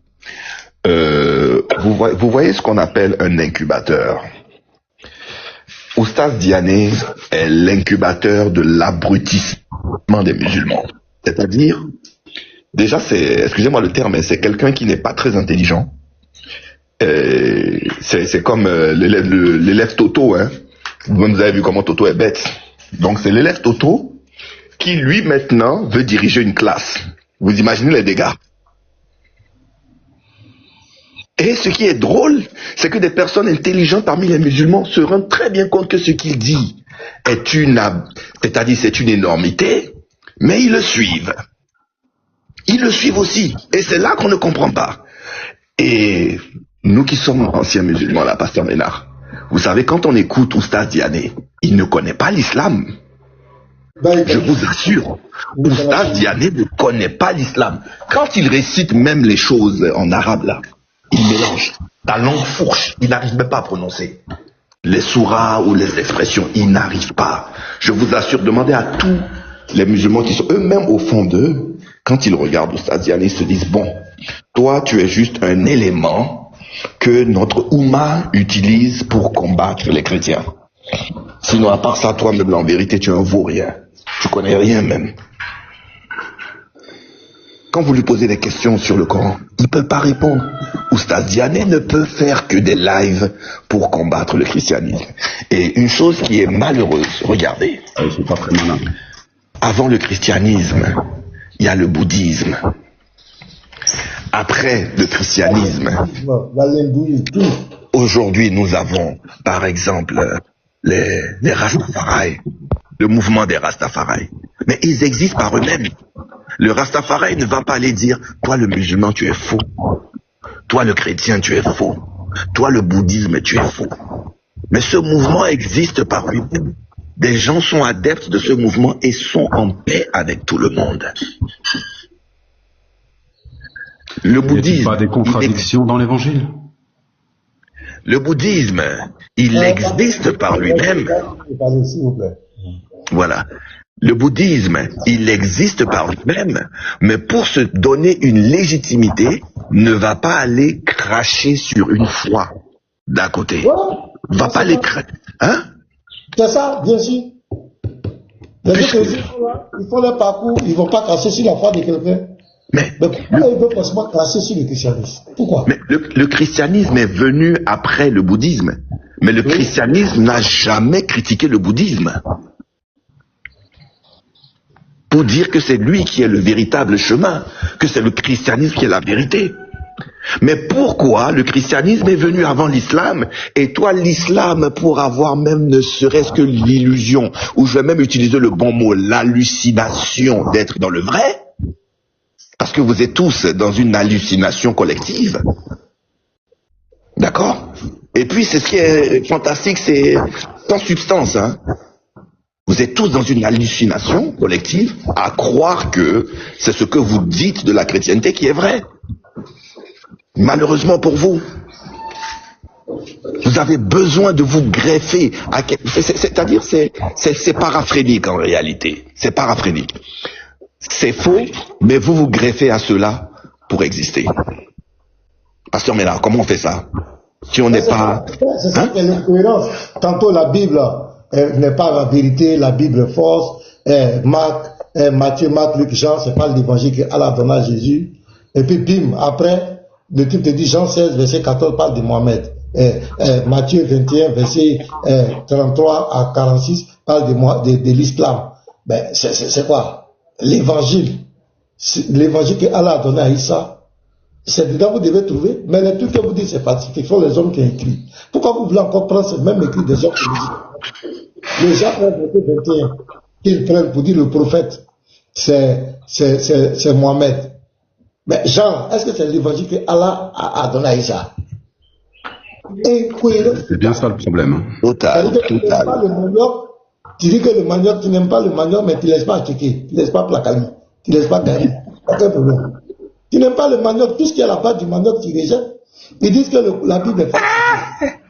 [SPEAKER 5] vous voyez ce qu'on appelle un incubateur. Oustaz Diané est l'incubateur de l'abrutissement des musulmans. C'est-à-dire, déjà excusez-moi le terme, mais c'est quelqu'un qui n'est pas très intelligent. C'est comme l'élève Toto, hein. Vous avez vu comment Toto est bête. Donc c'est l'élève Toto qui lui maintenant veut diriger une classe. Vous imaginez les dégâts. Et ce qui est drôle, c'est que des personnes intelligentes parmi les musulmans se rendent très bien compte que ce qu'il dit c'est une énormité, mais ils le suivent. Ils le suivent aussi. Et c'est là qu'on ne comprend pas. Et nous qui sommes anciens musulmans, là, Pasteur Ménard, vous savez, quand on écoute Oustaz Diané, il ne connaît pas l'islam. Je vous assure, Oustaz Diané ne connaît pas l'islam. Quand il récite même les choses en arabe, là, il mélange. La langue fourche, il n'arrive même pas à prononcer. Les surahs ou les expressions, il n'arrive pas. Je vous assure, demandez à tous les musulmans qui sont eux-mêmes au fond d'eux, quand ils regardent Oustaz Diané, ils se disent, bon, toi, tu es juste un élément que notre Oumma utilise pour combattre les chrétiens. Sinon, à part ça, toi-même, en vérité, tu es un vaurien. Tu connais rien même. Quand vous lui posez des questions sur le Coran, il ne peut pas répondre. Oustaz Diané ne peut faire que des lives pour combattre le christianisme. Et une chose qui est malheureuse, regardez. C'est pas très malin. Avant le christianisme, il y a le bouddhisme. Après le christianisme, aujourd'hui nous avons par exemple les Rastafari, le mouvement des Rastafari. Mais ils existent par eux-mêmes. Le Rastafari ne va pas aller dire, toi le musulman tu es faux, toi le chrétien tu es faux, toi le bouddhisme tu es faux. Mais ce mouvement existe par lui-même. Des gens sont adeptes de ce mouvement et sont en paix avec tout le monde. Le bouddhisme. Il n'y a pas des
[SPEAKER 10] contradictions dans l'évangile?
[SPEAKER 5] Le bouddhisme, il existe par lui-même. Voilà. Le bouddhisme, il existe par lui-même, mais pour se donner une légitimité, ne va pas aller cracher sur une foi d'à côté. Va pas les cracher. Hein?
[SPEAKER 2] C'est ça, bien sûr. Ils font leur parcours, ils ne vont pas cracher sur la foi de quelqu'un. Mais pourquoi ils veulent forcément cracher sur le christianisme? Pourquoi?
[SPEAKER 5] Mais le christianisme est venu après le bouddhisme. Mais le christianisme n'a jamais critiqué le bouddhisme. Pour dire que c'est lui qui est le véritable chemin, que c'est le christianisme qui est la vérité. Mais pourquoi le christianisme est venu avant l'islam, et toi l'islam, pour avoir même ne serait-ce que l'illusion, ou je vais même utiliser le bon mot, l'hallucination d'être dans le vrai, parce que vous êtes tous dans une hallucination collective. D'accord? Et puis c'est ce qui est fantastique, c'est sans substance, hein. Vous êtes tous dans une hallucination collective à croire que c'est ce que vous dites de la chrétienté qui est vrai. Malheureusement pour vous, vous avez besoin de vous greffer à c'est-à-dire c'est paraphrénique en réalité. C'est paraphrénique. C'est faux, mais vous vous greffez à cela pour exister. Pasteur Ménard, comment on fait ça? Si on n'est pas...
[SPEAKER 2] C'est ça qui est l'incohérence. Tantôt la Bible n'est pas la vérité, la Bible est fausse. Matthieu, Marc, Luc, Jean, c'est pas l'évangile qu'Allah donne à Jésus. Et puis bim, après, le type te dit Jean 16, verset 14 parle de Mohamed. Matthieu 21, verset 33 à 46 parle de l'islam. Ben, c'est quoi? L'évangile que Allah a donné à Issa, C'est dedans que vous devez trouver. Mais les trucs que vous dites, c'est falsifié. Ce sont les hommes qui ont écrit. Pourquoi vous voulez encore prendre ce même écrit des hommes qui vous disent? Les gens prennent le 21 qu'ils prennent pour dire le prophète, c'est Mohamed. Mais Jean, est-ce que c'est l'évangile que Allah a donné à Isa?
[SPEAKER 10] C'est bien ça le problème. Hein.
[SPEAKER 5] Total.
[SPEAKER 2] Pas le manioc, tu dis que le manioc, tu n'aimes pas le manioc, mais tu ne laisses pas checker, tu ne laisses pas Plakali, tu ne laisses pas Gary. Aucun problème. Tu n'aimes pas le manioc, tout ce qui est à la base du manioc, tu rejettes. Ils disent que la Bible est falsifiée.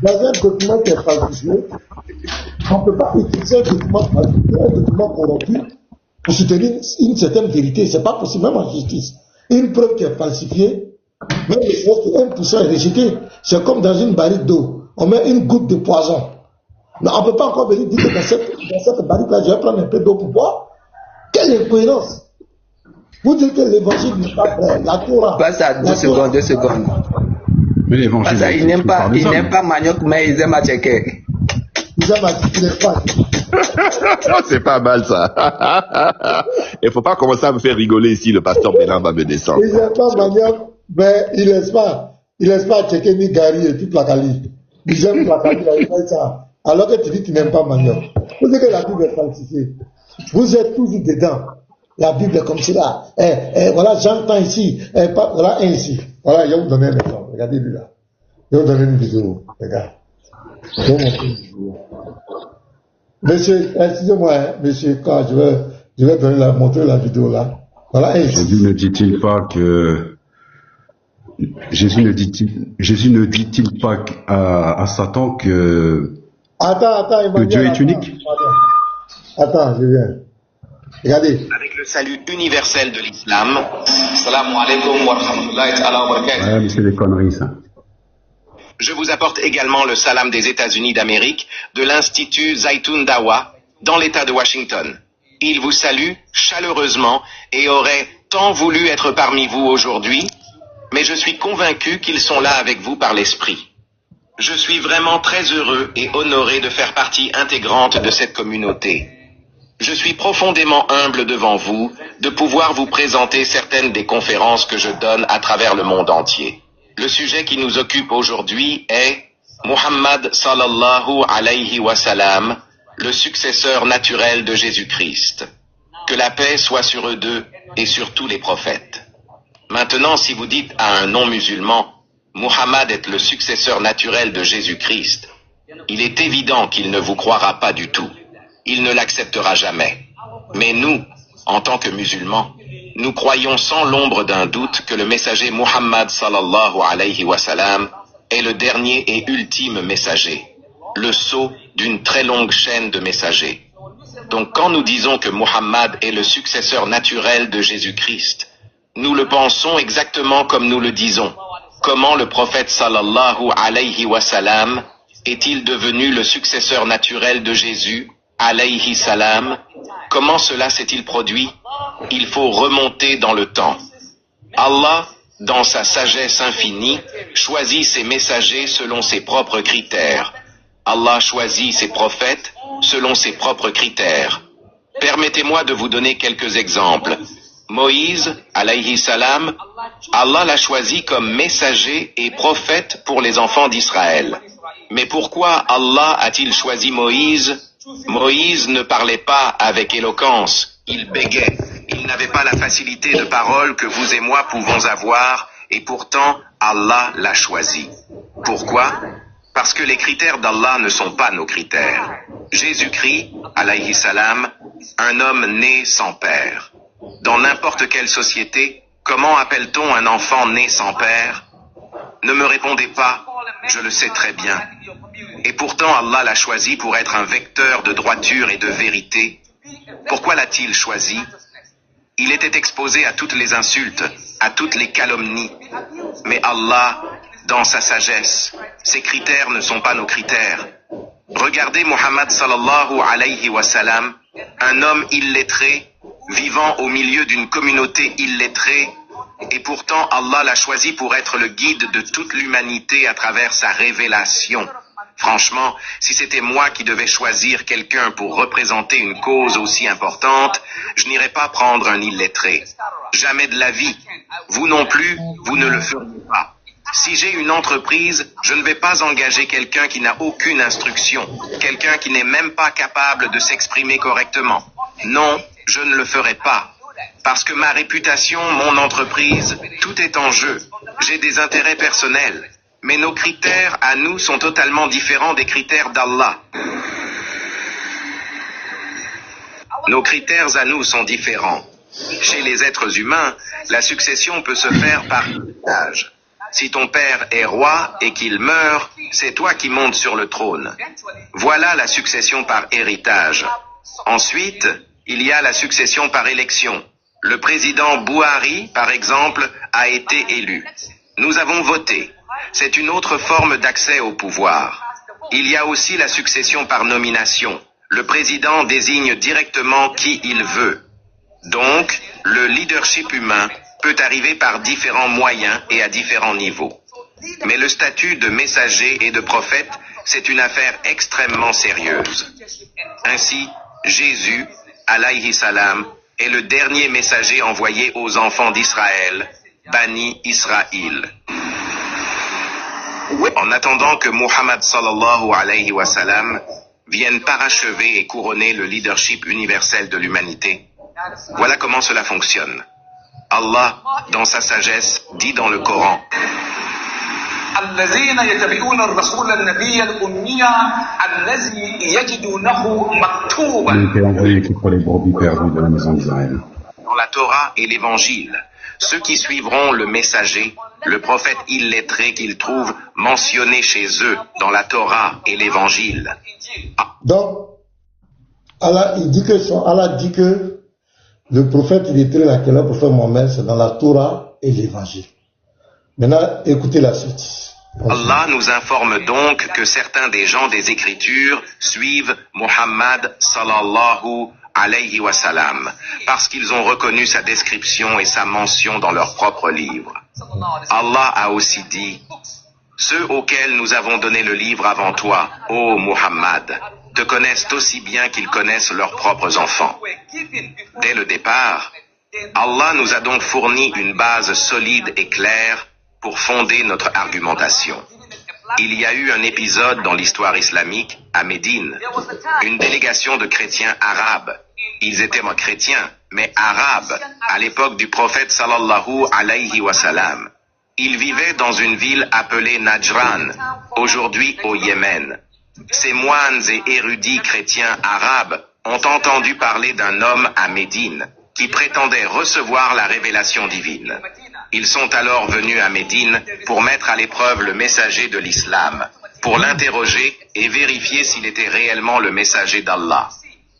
[SPEAKER 2] Dans un document qui est falsifié, on ne peut pas utiliser un document falsifié, un document corrompu, pour soutenir une certaine vérité. Ce n'est pas possible, même en justice. Une preuve qui est falsifiée, même le fait que 1% est rejeté. C'est comme dans une barrique d'eau. On met une goutte de poison. Mais on ne peut pas encore venir dire que dans cette barrique-là, je vais prendre un peu d'eau pour boire. Quelle incohérence! Vous dites que l'évangile n'est pas vrai. La Torah.
[SPEAKER 9] Passe à 2 secondes.
[SPEAKER 10] Mais l'évangile.
[SPEAKER 9] Il n'aime pas manioc, mais il aime à checker.
[SPEAKER 2] Ils aiment à checker les pâtes.
[SPEAKER 5] C'est pas mal ça. Il faut pas commencer à me faire rigoler ici, le pasteur Bénin va me descendre.
[SPEAKER 2] Ils n'aiment pas manioc, mais il laisse pas checker ni Gary et puis Plakali. Ils aiment Plakali, ils font ça. Alors que tu dis que tu n'aimes pas manioc. Vous dites que la Bible est falsifiée. Vous êtes toujours dedans. La Bible est comme cela. Voilà, j'entends ici. Voilà un ici. Voilà, je vais vous donner un exemple. Regardez lui là. Je vais vous donner une vidéo. Regarde. Je vais vous montrer une vidéo. Monsieur, excusez-moi, hein, monsieur, quand je vais montrer la vidéo là. Voilà un ici.
[SPEAKER 10] Jésus ne dit-il pas que Jésus ne dit-il pas à Satan que Dieu est unique?
[SPEAKER 2] Attends, je viens. Regardez.
[SPEAKER 4] Avec le salut universel de l'islam. Salam alaikum wa rahmatullahi ta'ala wa barakatuh.
[SPEAKER 10] Ouais, mais c'est des conneries, ça.
[SPEAKER 4] Je vous apporte également le salam des États-Unis d'Amérique, de l'Institut Zaytun Dawa, dans l'État de Washington. Il vous salue chaleureusement et aurait tant voulu être parmi vous aujourd'hui, mais je suis convaincu qu'ils sont là avec vous par l'esprit. Je suis vraiment très heureux et honoré de faire partie intégrante de cette communauté. Je suis profondément humble devant vous de pouvoir vous présenter certaines des conférences que je donne à travers le monde entier. Le sujet qui nous occupe aujourd'hui est Muhammad sallallahu alayhi wa sallam, le successeur naturel de Jésus-Christ. Que la paix soit sur eux deux et sur tous les prophètes. Maintenant, si vous dites à un non-musulman, Muhammad est le successeur naturel de Jésus-Christ, il est évident qu'il ne vous croira pas du tout. Il ne l'acceptera jamais. Mais nous, en tant que musulmans, nous croyons sans l'ombre d'un doute que le messager Muhammad sallallahu alayhi wa sallam est le dernier et ultime messager, le sceau d'une très longue chaîne de messagers. Donc quand nous disons que Muhammad est le successeur naturel de Jésus-Christ, nous le pensons exactement comme nous le disons. Comment le prophète sallallahu alayhi wa sallam est-il devenu le successeur naturel de Jésus alayhi salam? Comment cela s'est-il produit? Il faut remonter dans le temps. Allah, dans sa sagesse infinie, choisit ses messagers selon ses propres critères. Allah choisit ses prophètes selon ses propres critères. Permettez-moi de vous donner quelques exemples. Moïse, alayhi salam, Allah l'a choisi comme messager et prophète pour les enfants d'Israël. Mais pourquoi Allah a-t-il choisi Moïse? Moïse ne parlait pas avec éloquence, il bégait. Il n'avait pas la facilité de parole que vous et moi pouvons avoir, et pourtant Allah l'a choisi. Pourquoi? Parce que les critères d'Allah ne sont pas nos critères. Jésus-Christ, alayhi salam, un homme né sans père. Dans n'importe quelle société, comment appelle-t-on un enfant né sans père? Ne me répondez pas, je le sais très bien. Et pourtant Allah l'a choisi pour être un vecteur de droiture et de vérité. Pourquoi l'a-t-il choisi? Il était exposé à toutes les insultes, à toutes les calomnies. Mais Allah, dans sa sagesse, ses critères ne sont pas nos critères. Regardez Muhammad sallallahu alayhi wa sallam, un homme illettré, vivant au milieu d'une communauté illettrée, et pourtant Allah l'a choisi pour être le guide de toute l'humanité à travers sa révélation. Franchement, si c'était moi qui devais choisir quelqu'un pour représenter une cause aussi importante, je n'irais pas prendre un illettré. Jamais de la vie. Vous non plus, vous ne le feriez pas. Si j'ai une entreprise, je ne vais pas engager quelqu'un qui n'a aucune instruction, quelqu'un qui n'est même pas capable de s'exprimer correctement. Non, je ne le ferai pas. Parce que ma réputation, mon entreprise, tout est en jeu. J'ai des intérêts personnels. Mais nos critères à nous sont totalement différents des critères d'Allah. Nos critères à nous sont différents. Chez les êtres humains, la succession peut se faire par héritage. Si ton père est roi et qu'il meurt, c'est toi qui montes sur le trône. Voilà la succession par héritage. Ensuite, il y a la succession par élection. Le président Buhari, par exemple, a été élu. Nous avons voté. C'est une autre forme d'accès au pouvoir. Il y a aussi la succession par nomination. Le président désigne directement qui il veut. Donc, le leadership humain peut arriver par différents moyens et à différents niveaux. Mais le statut de messager et de prophète, c'est une affaire extrêmement sérieuse. Ainsi, Jésus, alayhi salam, est le dernier messager envoyé aux enfants d'Israël, Bani Israël. En attendant que Muhammad sallallahu alayhi wa sallam vienne parachever et couronner le leadership universel de l'humanité, voilà comment cela fonctionne. Allah, dans sa sagesse, dit dans le Coran:
[SPEAKER 11] الذين يتبعون الرسول النبي الأمي الذي يجدونه مكتوبا.
[SPEAKER 4] Dans la Torah et l'Évangile, ceux qui suivront le messager, le prophète illettré qu'ils trouvent mentionné chez eux dans la Torah et l'Évangile.
[SPEAKER 2] Donc, Allah dit que le prophète illettré, le prophète Mohammed, c'est dans la Torah et l'Évangile. Maintenant, écoutez la suite.
[SPEAKER 4] Allah nous informe donc que certains des gens des Écritures suivent Muhammad sallallahu alayhi wa sallam parce qu'ils ont reconnu sa description et sa mention dans leur propre livre. Allah a aussi dit: ceux auxquels nous avons donné le livre avant toi, ô Muhammad, te connaissent aussi bien qu'ils connaissent leurs propres enfants. Dès le départ, Allah nous a donc fourni une base solide et claire pour fonder notre argumentation. Il y a eu un épisode dans l'histoire islamique à Médine, une délégation de chrétiens arabes. Ils étaient chrétiens, mais arabes, à l'époque du prophète sallallahu alayhi wa sallam. Ils vivaient dans une ville appelée Najran, aujourd'hui au Yémen. Ces moines et érudits chrétiens arabes ont entendu parler d'un homme à Médine qui prétendait recevoir la révélation divine. Ils sont alors venus à Médine pour mettre à l'épreuve le messager de l'islam, pour l'interroger et vérifier s'il était réellement le messager d'Allah.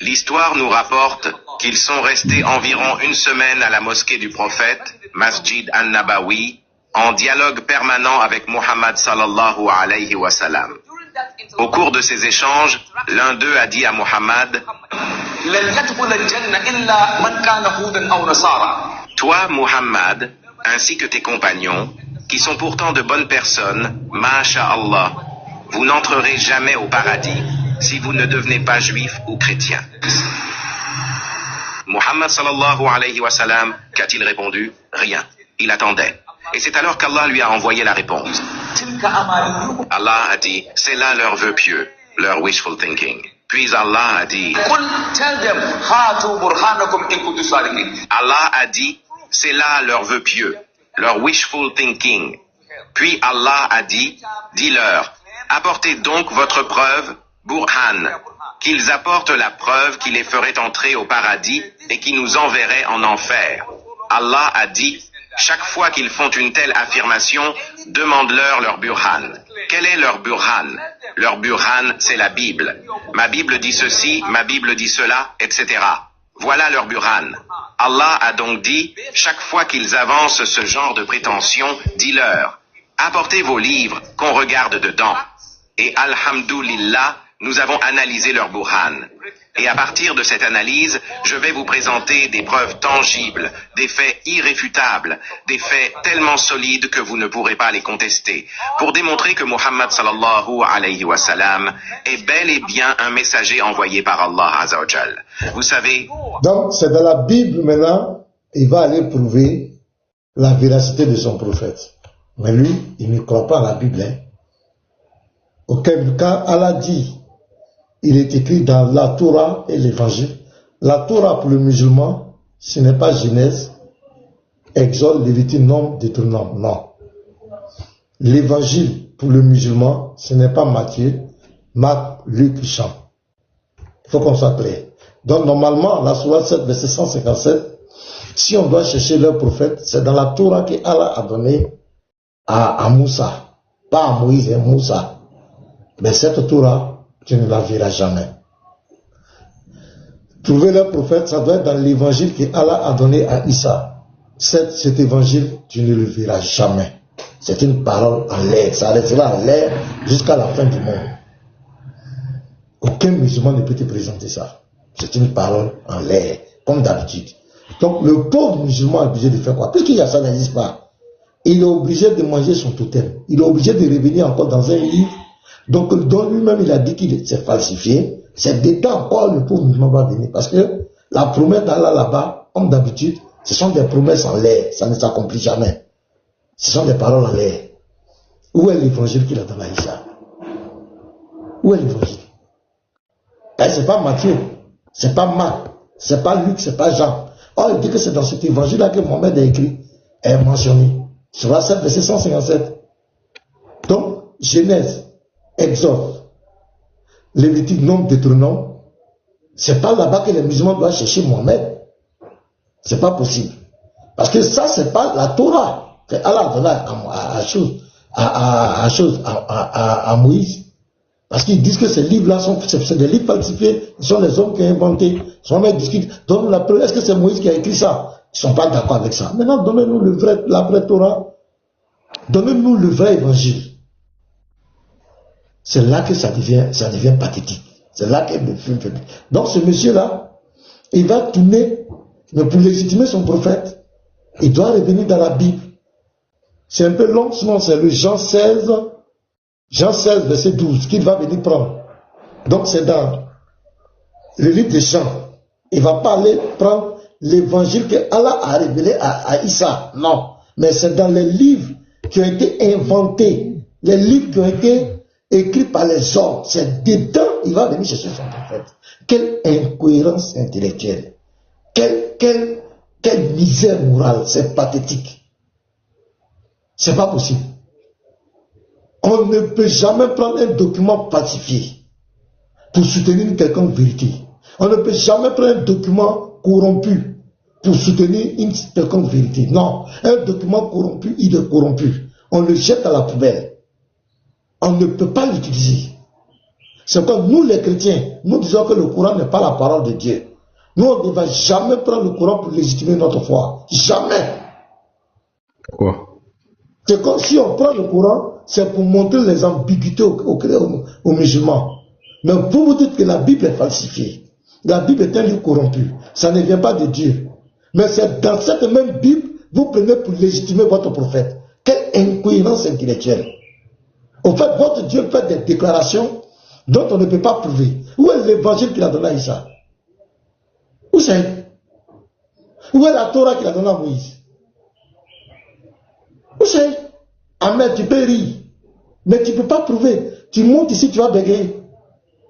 [SPEAKER 4] L'histoire nous rapporte qu'ils sont restés environ une semaine à la mosquée du prophète, Masjid al-Nabawi, en dialogue permanent avec Muhammad sallallahu alayhi wa sallam. Au cours de ces échanges, l'un d'eux a dit à Muhammad: toi, Muhammad, ainsi que tes compagnons, qui sont pourtant de bonnes personnes, masha'Allah, vous n'entrerez jamais au paradis si vous ne devenez pas juif ou chrétien. Muhammad sallallahu alayhi wa sallam, qu'a-t-il répondu? Rien. Il attendait. Et c'est alors qu'Allah lui a envoyé la réponse. Allah a dit: c'est là leur vœu pieux, leur wishful thinking. Puis Allah a dit: Allah a dit: c'est là leur vœu pieux, leur wishful thinking. Puis Allah a dit: dis-leur, apportez donc votre preuve, Burhan, qu'ils apportent la preuve qui les ferait entrer au paradis et qui nous enverrait en enfer. Allah a dit: chaque fois qu'ils font une telle affirmation, demande-leur leur burhan. Quel est leur burhan? Leur burhan, c'est la Bible. Ma Bible dit ceci, ma Bible dit cela, etc. Voilà leur burhan. Allah a donc dit: chaque fois qu'ils avancent ce genre de prétention, dis-leur, apportez vos livres, qu'on regarde dedans. Et alhamdulillah, nous avons analysé leur burhan. Et à partir de cette analyse, je vais vous présenter des preuves tangibles, des faits irréfutables, des faits tellement solides que vous ne pourrez pas les contester, pour démontrer que Muhammad sallallahu alayhi wa sallam est bel et bien un messager envoyé par Allah Azza wa Jal. Vous savez...
[SPEAKER 2] Donc c'est dans la Bible maintenant, il va aller prouver la véracité de son prophète. Mais lui, il ne croit pas à la Bible. Auquel cas, Allah dit, il est écrit dans la Torah et l'Évangile. La Torah pour le musulman, ce n'est pas Genèse, Exode, Lévitique, Nombre, Deutéronome, non. L'Évangile pour le musulman, ce n'est pas Matthieu, Marc, Luc, Jean. Il faut qu'on soit clair. Donc normalement, la Sourate 7, verset 157, si on doit chercher leur prophète, c'est dans la Torah que Allah a donné à Moussa, pas à Moïse, et Moussa. Mais cette Torah, tu ne la verras jamais. Trouver leur prophète, ça doit être dans l'évangile que Allah a donné à Issa. Cet évangile, tu ne le verras jamais. C'est une parole en l'air. Ça restera en l'air jusqu'à la fin du monde. Aucun musulman ne peut te présenter ça. C'est une parole en l'air, comme d'habitude. Donc le pauvre musulman est obligé de faire quoi? Puisqu'il y a ça n'existe pas. Il est obligé de manger son totem. Il est obligé de revenir encore dans un livre. Donc, dont lui-même, il a dit qu'il s'est falsifié. C'est dedans encore le pauvre musulman va venir. Parce que la promesse d'Allah là-bas, comme d'habitude, ce sont des promesses en l'air. Ça ne s'accomplit jamais. Ce sont des paroles en l'air. Où est l'évangile qu'il a dans l'Aïcha? Où est l'évangile? C'est pas Matthieu, c'est pas Marc, c'est pas Luc, c'est pas Jean. Oh, il dit que c'est dans cet évangile-là que Mohamed a écrit, est mentionné. Sur la 7, verset 157. Donc, Genèse, Exode, Lévitique, Nombre, Deutéronome, c'est pas là-bas que les musulmans doivent chercher Mohamed. C'est pas possible. Parce que ça, c'est pas la Torah que Allah a donné à Moïse. Parce qu'ils disent que ces livres-là c'est des livres falsifiés, ce sont les hommes qui ont inventé. Ils discutent. Donne-nous la preuve. Est-ce que c'est Moïse qui a écrit ça? Ils ne sont pas d'accord avec ça. Maintenant, donnez-nous la vraie Torah. Donnez-nous le vrai évangile. C'est là que ça devient pathétique. C'est là que le film fait. Donc ce monsieur-là, il va tourner, mais pour légitimer son prophète, il doit revenir dans la Bible. C'est un peu long, sinon c'est le Jean 16, verset 12, qu'il va venir prendre. Donc c'est dans le livre de Jean. Il ne va pas aller prendre l'évangile que Allah a révélé à Issa. Non. Mais c'est dans les livres qui ont été inventés, les livres qui ont été écrits par les hommes. C'est dedans, il va venir chercher son prophète. Quelle incohérence intellectuelle. Quelle misère morale. C'est pathétique. C'est pas possible. On ne peut jamais prendre un document falsifié pour soutenir une quelconque vérité. On ne peut jamais prendre un document corrompu pour soutenir une quelconque vérité. Non, un document corrompu, il est corrompu. On le jette à la poubelle. On ne peut pas l'utiliser. C'est comme nous les chrétiens, nous disons que le Coran n'est pas la parole de Dieu. Nous, on ne va jamais prendre le Coran pour légitimer notre foi. Jamais.
[SPEAKER 10] Pourquoi?
[SPEAKER 2] C'est comme si on prend le Coran, c'est pour montrer les ambiguïtés aux musulmans. Mais vous vous dites que la Bible est falsifiée. La Bible est un livre corrompu. Ça ne vient pas de Dieu. Mais c'est dans cette même Bible, vous prenez pour légitimer votre prophète. Quelle incohérence intellectuelle. En fait, votre Dieu fait des déclarations dont on ne peut pas prouver. Où est l'évangile qu'il a donné à Issa? Où c'est? Où est la Torah qu'il a donnée à Moïse? Où c'est? Ahmed, tu peux rire. Mais tu ne peux pas prouver. Tu montes ici, tu vas bégayer.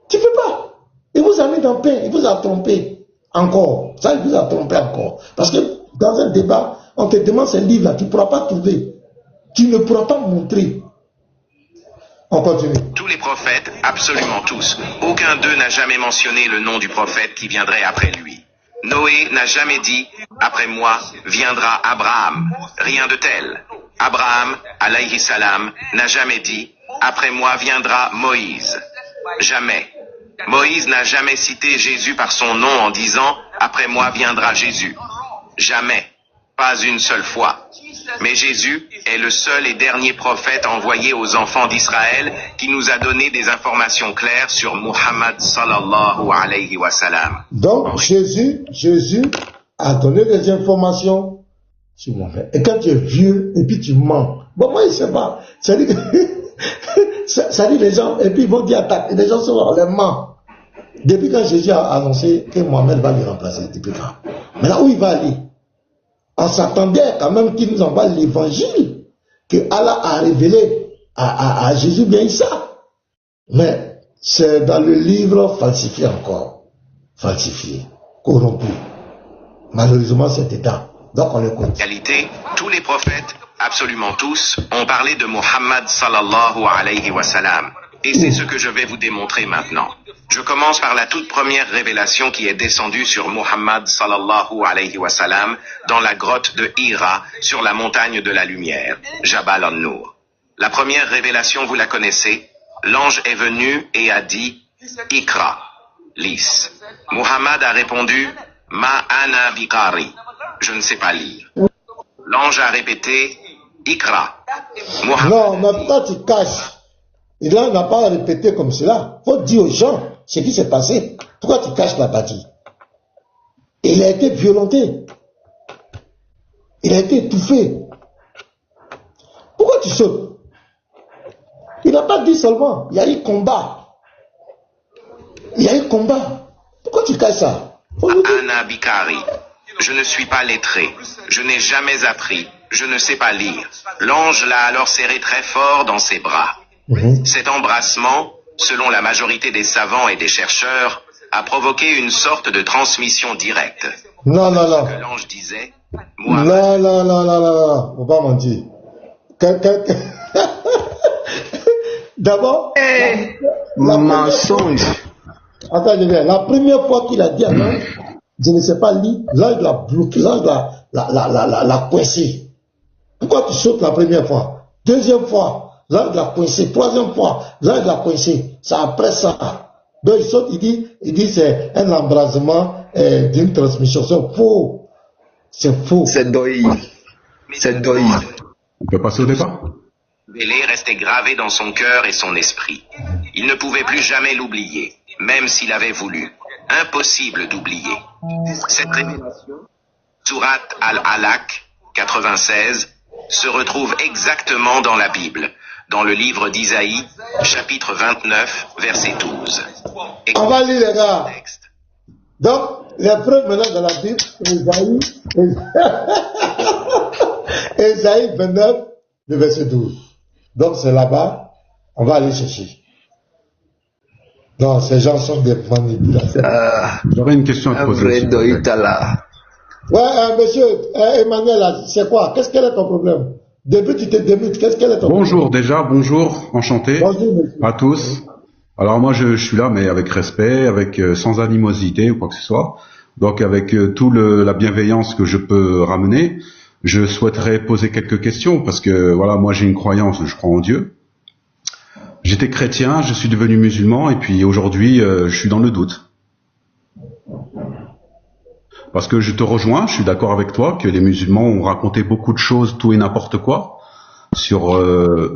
[SPEAKER 2] Tu ne peux pas. Il vous a mis dans le pain. Il vous a trompé. Encore. Ça, il vous a trompé encore. Parce que dans un débat, on te demande ces livres-là. Tu ne pourras pas trouver. Tu ne pourras pas montrer. On continue.
[SPEAKER 4] Tous les prophètes, absolument tous, aucun d'eux n'a jamais mentionné le nom du prophète qui viendrait après lui. Noé n'a jamais dit « Après moi viendra Abraham ». Rien de tel. Abraham, alayhi salam, n'a jamais dit « Après moi viendra Moïse ». Jamais. Moïse n'a jamais cité Jésus par son nom en disant « Après moi viendra Jésus ». Jamais. Pas une seule fois. Mais Jésus est le seul et dernier prophète envoyé aux enfants d'Israël qui nous a donné des informations claires sur Muhammad sallallahu alayhi wa sallam.
[SPEAKER 2] Donc Jésus a donné des informations sur Mohammed. Et quand tu es vieux et puis tu mens, bon moi je sais pas, ça dit que ça dit les gens, et puis ils vont dire attaque, et les gens sont les mens. Depuis quand Jésus a annoncé que Mohammed va lui remplacer, depuis quand? Mais là où il va aller? On s'attendait quand même qu'il nous envoie l'évangile que Allah a révélé à Jésus bien Issa. Mais c'est dans le livre falsifié encore. Falsifié, corrompu. Malheureusement, c'est état. Donc on le compte.
[SPEAKER 4] En réalité, tous les prophètes, absolument tous, ont parlé de Muhammad sallallahu alayhi wa sallam. Et c'est ce que je vais vous démontrer maintenant. Je commence par la toute première révélation qui est descendue sur Muhammad sallallahu alayhi wa sallam dans la grotte de Hira sur la montagne de la lumière, Jabal an-Nur. La première révélation, vous la connaissez. L'ange est venu et a dit « Ikra », lis. Muhammad a répondu « Ma ana biqari », je ne sais pas lire. L'ange a répété « Ikra ».
[SPEAKER 2] Non, mais pourquoi tu caches? Il n'a pas répété comme cela. Il faut dire aux gens ce qui s'est passé. Pourquoi tu caches la partie? Il a été violenté. Il a été étouffé. Pourquoi tu sautes? Il n'a pas dit seulement. Il y a eu combat. Il y a eu combat. Pourquoi tu caches ça?
[SPEAKER 4] Ana Bikari. Je ne suis pas lettré. Je n'ai jamais appris. Je ne sais pas lire. L'ange l'a alors serré très fort dans ses bras. Cet embrassement, selon la majorité des savants et des chercheurs, a provoqué une sorte de transmission directe.
[SPEAKER 2] Non.
[SPEAKER 4] Que l'ange disait,
[SPEAKER 2] Non, faut pas mentir. D'abord,
[SPEAKER 8] mensonge.
[SPEAKER 2] Attends, je viens. La première fois qu'il a dit à l'ange, je ne sais pas lire, l'ange l'a bloqué, l'ange l'a coincé. Pourquoi tu sautes la première fois? Deuxième fois, l'ange l'a coincé. Troisième fois, l'ange l'a coincé. C'est après ça. Donc il saute, il dit c'est un embrasement d'une transmission. C'est faux. C'est faux.
[SPEAKER 8] C'est doïd. C'est doïd.
[SPEAKER 10] On peut passer au débat.
[SPEAKER 4] Bélé restait gravé dans son cœur et son esprit. Il ne pouvait plus jamais l'oublier, même s'il avait voulu. Impossible d'oublier. Cette révélation, Surat al-Alaq 96, se retrouve exactement dans la Bible, dans le livre d'Isaïe, chapitre 29, verset 12.
[SPEAKER 2] On va lire les gars. Donc, les preuves maintenant dans la Bible, Isaïe 29, le verset 12. Donc c'est là-bas, on va aller chercher. Non, ces gens sont des manipulateurs.
[SPEAKER 10] J'aurais une question à te poser.
[SPEAKER 2] Ouais, monsieur Emmanuel, c'est quoi? Quel est ton problème? Débute, tu te débutes. Quel est ton problème?
[SPEAKER 10] Bonjour déjà, bonjour, enchanté.
[SPEAKER 2] Bonjour,
[SPEAKER 10] à tous. Alors moi je suis là, mais avec respect, avec sans animosité ou quoi que ce soit. Donc avec tout la bienveillance que je peux ramener, je souhaiterais poser quelques questions parce que voilà, moi j'ai une croyance, je crois en Dieu. J'étais chrétien, je suis devenu musulman et puis aujourd'hui je suis dans le doute. Parce que je te rejoins, je suis d'accord avec toi que les musulmans ont raconté beaucoup de choses, tout et n'importe quoi, sur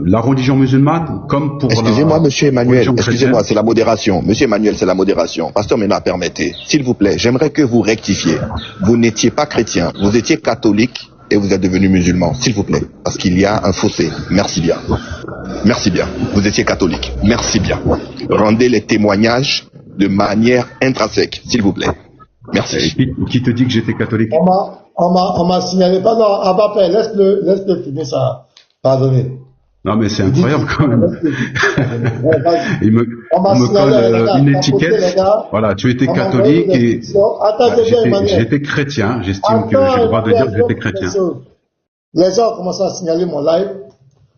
[SPEAKER 10] la religion musulmane, comme pour
[SPEAKER 5] Excusez-moi, monsieur Emmanuel, excusez-moi, c'est la modération. Monsieur Emmanuel, c'est la modération. Pasteur Ménard, permettez. S'il vous plaît, j'aimerais que vous rectifiez. Vous n'étiez pas chrétien, vous étiez catholique et vous êtes devenu musulman. S'il vous plaît, parce qu'il y a un fossé. Merci bien. Merci bien. Vous étiez catholique. Merci bien. Rendez les témoignages de manière intrinsèque, s'il vous plaît. Merci.
[SPEAKER 10] Et qui te dit que j'étais catholique?
[SPEAKER 2] On m'a signalé. Pardon, Abba, laisse-le finir ça. Pardonnez.
[SPEAKER 10] Non mais c'est incroyable quand même. Il me colle une étiquette. Voilà, tu étais catholique et j'étais chrétien. J'estime que j'ai le droit de dire que j'étais chrétien.
[SPEAKER 2] Les gens ont commencé à signaler mon live.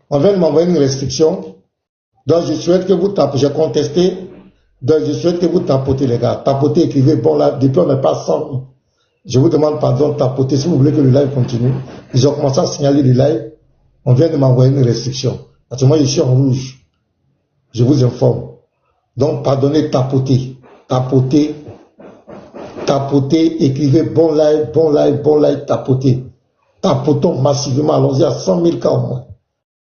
[SPEAKER 2] On vient de m'envoyer une restriction. Donc je souhaite que vous tapez. J'ai contesté. Donc je souhaite que vous tapotez les gars. Tapotez, écrivez. Bon là, depuis on n'est pas 100. Je vous demande pardon, tapotez si vous voulez que le live continue. Ils ont commencé à signaler le live. On vient de m'envoyer une restriction. Parce que moi, je suis en rouge. Je vous informe. Donc, pardonnez, tapotez. Tapotez, écrivez bon live, tapotez. tapotons massivement, allons-y à 100 000 cas au moins.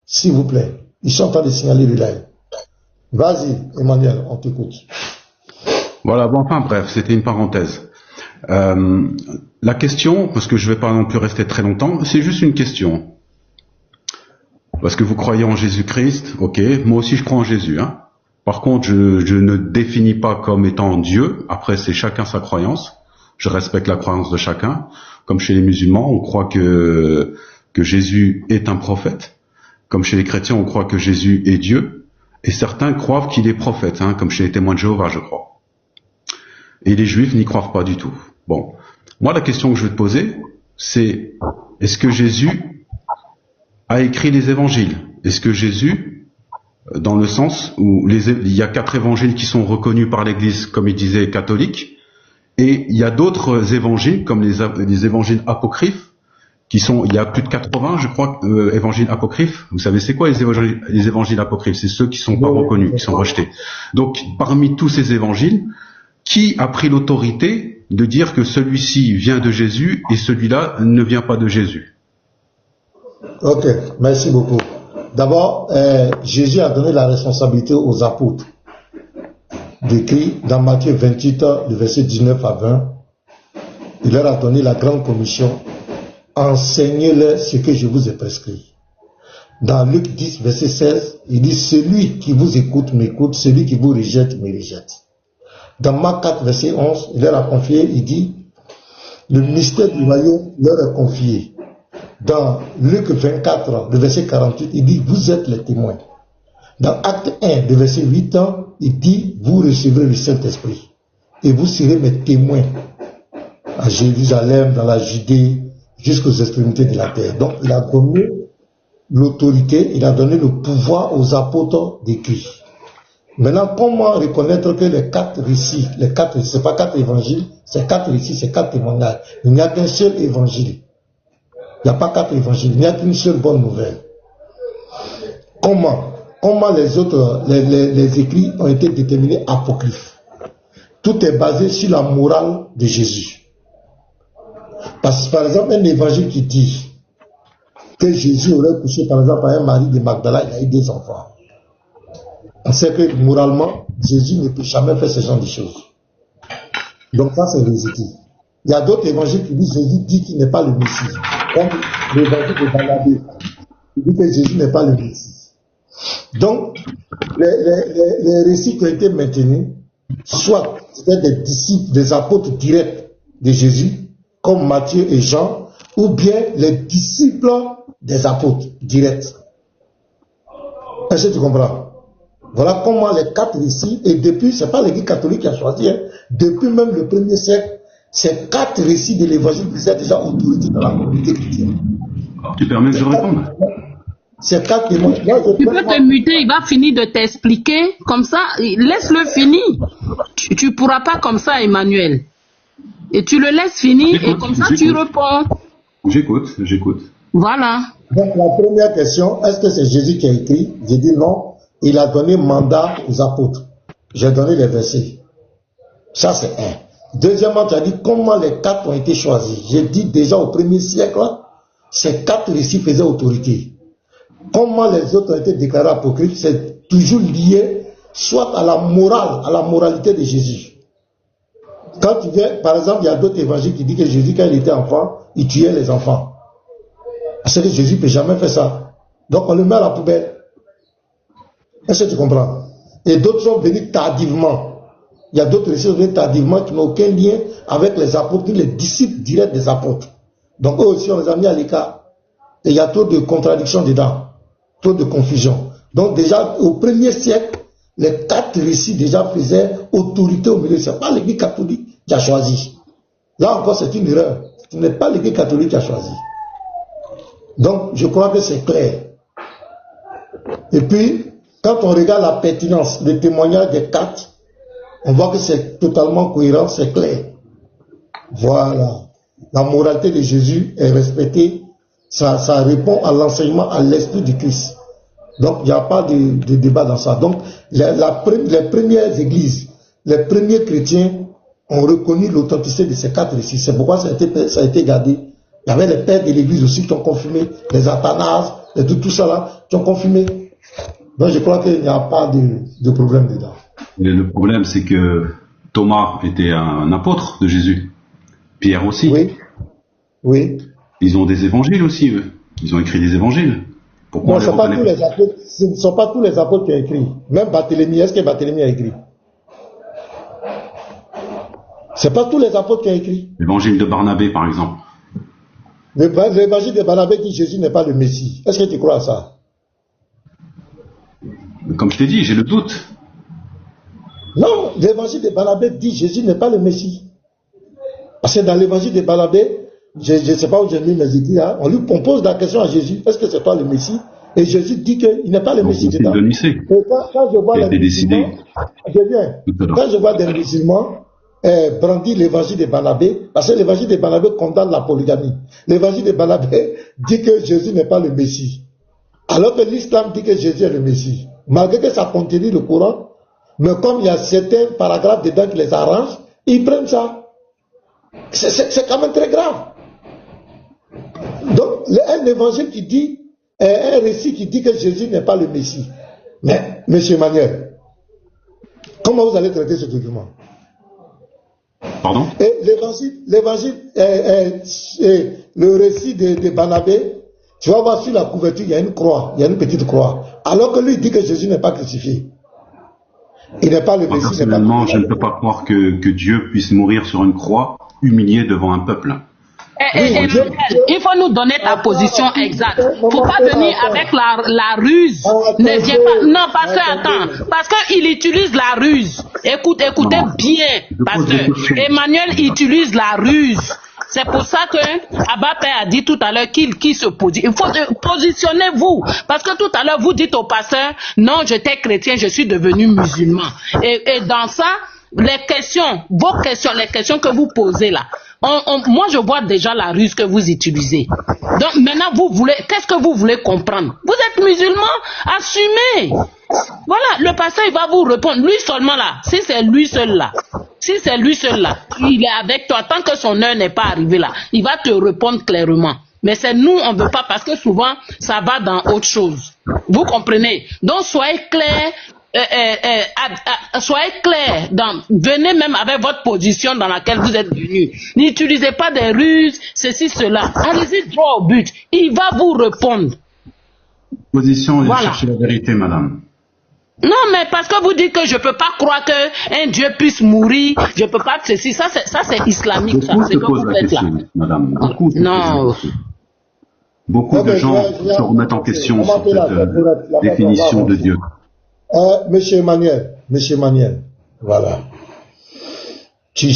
[SPEAKER 2] S'il vous plaît. Ils sont en train de signaler le live. Vas-y, Emmanuel, on t'écoute.
[SPEAKER 10] Voilà, bon, enfin bref, c'était une parenthèse. La question, parce que je ne vais pas non plus rester très longtemps, c'est juste une question. Parce que vous croyez en Jésus-Christ, ok, moi aussi je crois en Jésus. Hein. Par contre, je ne définis pas comme étant Dieu, après c'est chacun sa croyance, je respecte la croyance de chacun. Comme chez les musulmans, on croit que Jésus est un prophète. Comme chez les chrétiens, on croit que Jésus est Dieu. Et certains croient qu'il est prophète, hein, comme chez les témoins de Jéhovah, je crois. Et les juifs n'y croient pas du tout. Bon, moi la question que je vais te poser, c'est est-ce que Jésus a écrit les évangiles? Est-ce que Jésus, dans le sens où il y a 4 évangiles qui sont reconnus par l'Église, comme il disait, catholique, et il y a d'autres évangiles, comme les évangiles apocryphes, qui sont, il y a plus de 80, je crois, évangiles apocryphes. Vous savez, c'est quoi les évangiles apocryphes? C'est ceux qui sont pas reconnus, qui sont rejetés. Donc, parmi tous ces évangiles, qui a pris l'autorité de dire que celui-ci vient de Jésus et celui-là ne vient pas de Jésus?
[SPEAKER 2] Ok, merci beaucoup. D'abord, Jésus a donné la responsabilité aux apôtres. Décrit dans Matthieu 28, le verset 19 à 20. Il leur a donné la grande commission. Enseignez-leur ce que je vous ai prescrit. Dans Luc 10, verset 16, il dit, celui qui vous écoute m'écoute, celui qui vous rejette me rejette. Dans Marc 4, verset 11, il leur a confié, il dit, le mystère du royaume leur est confié. Dans Luc 24, le verset 48, il dit, vous êtes les témoins. Dans Acte 1, le verset 8, il dit, vous recevrez le Saint-Esprit et vous serez mes témoins à Jérusalem, dans la Judée, jusqu'aux extrémités de la terre. Donc, il a donné l'autorité, il a donné le pouvoir aux apôtres d'écrire. Maintenant, comment reconnaître que les 4 récits, c'est pas 4 évangiles, c'est 4 récits, c'est 4 témoignages. Il n'y a qu'un seul évangile. Il n'y a pas 4 évangiles, il n'y a qu'une seule bonne nouvelle. Comment les autres, les écrits ont été déterminés apocryphes? Tout est basé sur la morale de Jésus. Parce que, par exemple, un évangile qui dit que Jésus aurait couché, par exemple, avec Marie de Magdala, il a eu 2 enfants. On sait que, moralement, Jésus ne peut jamais faire ce genre de choses. Donc, ça, c'est l'hérésie. Il y a d'autres évangiles qui disent Jésus dit qu'il n'est pas le Messie. Comme l'évangile de Balabé, il dit que Jésus n'est pas le Messie. Donc, les récits qui ont été maintenus, soit c'était des disciples, des apôtres directs de Jésus, comme Matthieu et Jean, ou bien les disciples des apôtres directs. Est-ce que tu comprends? Voilà comment les 4 récits, et depuis, c'est pas l'Église catholique qui a choisi, hein, depuis même le 1er siècle, ces 4 récits de l'évangile qui étaient déjà autorité dans la communauté chrétienne.
[SPEAKER 10] Tu permets que je réponde?
[SPEAKER 2] Ces 4 témoins.
[SPEAKER 3] Tu peux te muter, il va finir de t'expliquer. Comme ça, laisse-le finir. Tu ne pourras pas comme ça, Emmanuel. Et tu le laisses finir et comme ça tu réponds.
[SPEAKER 10] J'écoute.
[SPEAKER 3] Voilà.
[SPEAKER 2] Donc la première question, est-ce que c'est Jésus qui a écrit? J'ai dit non. Il a donné mandat aux apôtres. J'ai donné les versets. Ça c'est un. Deuxièmement, tu as dit comment les 4 ont été choisis. J'ai dit déjà au 1er siècle, ces 4 récits faisaient autorité. Comment les autres ont été déclarés apocryphes, c'est toujours lié soit à la morale, à la moralité de Jésus. Quand tu viens, par exemple, il y a d'autres évangiles qui disent que Jésus, quand il était enfant, il tuait les enfants. Parce que Jésus ne peut jamais faire ça. Donc on le met à la poubelle. Est-ce que tu comprends? Et d'autres sont venus tardivement. Il y a d'autres récits qui sont venus tardivement qui n'ont aucun lien avec les apôtres, les disciples directs des apôtres. Donc eux aussi, on les a mis à l'écart. Et il y a trop de contradictions dedans, trop de confusion. Donc déjà, au 1er siècle, les 4 récits déjà faisaient autorité au milieu. Ce n'est pas l'Église catholique qui a choisi. Là encore, c'est une erreur. Ce n'est pas l'Église catholique qui a choisi. Donc, je crois que c'est clair. Et puis, quand on regarde la pertinence, le témoignage des 4, on voit que c'est totalement cohérent, c'est clair. Voilà. La moralité de Jésus est respectée. Ça répond à l'enseignement, à l'esprit du Christ. Donc, il n'y a pas de débat dans ça. Donc, les premières églises, les premiers chrétiens ont reconnu l'authenticité de ces 4 récits. C'est pourquoi ça a été gardé. Il y avait les pères de l'église aussi qui ont confirmé, les Athanas, et tout ça là, qui ont confirmé. Donc je crois qu'il n'y a pas de problème dedans.
[SPEAKER 10] Et le problème, c'est que Thomas était un apôtre de Jésus. Pierre aussi.
[SPEAKER 2] Oui. Oui.
[SPEAKER 10] Ils ont des évangiles aussi, eux. Ils ont écrit des évangiles. Pourquoi
[SPEAKER 2] Non, ce ne sont pas tous les apôtres qui ont écrit. Même Barthélemy, est-ce que Barthélemy a écrit? Ce n'est pas tous les apôtres qui ont écrit.
[SPEAKER 10] L'évangile de Barnabé, par exemple.
[SPEAKER 2] L'évangile de Barnabé dit que Jésus n'est pas le Messie. Est-ce que tu crois à ça?
[SPEAKER 10] Comme je t'ai dit, j'ai le doute.
[SPEAKER 2] Non, l'évangile de Barnabé dit que Jésus n'est pas le Messie. Parce que dans l'évangile de Barnabé, je ne sais pas où j'ai mis mes écrits là, on pose la question à Jésus, est-ce que c'est toi le Messie? Et Jésus dit qu'il n'est pas le Messie dedans. Et quand je vois les musulmans, quand je vois des musulmans brandir l'évangile de Barnabé, parce que l'évangile de Barnabé condamne la polygamie. L'évangile de Barnabé dit que Jésus n'est pas le Messie. Alors que l'islam dit que Jésus est le Messie. Malgré que ça continue le Coran, mais comme il y a certains paragraphes dedans qui les arrangent, ils prennent ça. C'est quand même très grave. Donc, un évangile qui dit, un récit qui dit que Jésus n'est pas le Messie. Mais, M. Emmanuel, comment vous allez traiter ce document?
[SPEAKER 10] Pardon?
[SPEAKER 2] Et l'évangile, le récit de Barnabé, tu vas voir sur la couverture, il y a une croix, il y a une petite croix. Alors que lui dit que Jésus n'est pas crucifié. Il n'est pas le Messie.
[SPEAKER 10] Personnellement, je ne peux pas croire que Dieu puisse mourir sur une croix, humilié devant un peuple.
[SPEAKER 3] Il faut nous donner ta position exacte. Il ne faut pas venir avec la ruse. Ne viens pas. Non, pasteur, attends. Parce qu'il utilise la ruse. Écoutez bien, pasteur. Emmanuel utilise la ruse. C'est pour ça que Abba Père a dit tout à l'heure qu'il se positionne. Il faut positionnez-vous. Parce que tout à l'heure, vous dites au pasteur, non, j'étais chrétien, je suis devenu musulman. Et dans ça, les questions que vous posez là, moi je vois déjà la ruse que vous utilisez. Donc maintenant vous voulez, qu'est-ce que vous voulez comprendre? Vous êtes musulman, assumez. Voilà, le pasteur il va vous répondre, lui seulement là, si c'est lui seul là, il est avec toi, tant que son heure n'est pas arrivée là, il va te répondre clairement. Mais c'est nous, on ne veut pas parce que souvent ça va dans autre chose. Vous comprenez? Donc soyez clairs. Soyez clair, venez même avec votre position dans laquelle vous êtes venu. N'utilisez pas des ruses, ceci, cela. Allez-y droit au but. Il va vous répondre.
[SPEAKER 10] Position, voilà. Chercher la vérité, madame.
[SPEAKER 3] Non, mais parce que vous dites que je ne peux pas croire qu'un Dieu puisse mourir, je ne peux pas ceci, ça c'est islamique. C'est que vous êtes là.
[SPEAKER 10] Madame.
[SPEAKER 3] Non.
[SPEAKER 10] Beaucoup de gens se remettent en question sur cette définition de Dieu.
[SPEAKER 2] Monsieur Emmanuel, voilà. Tu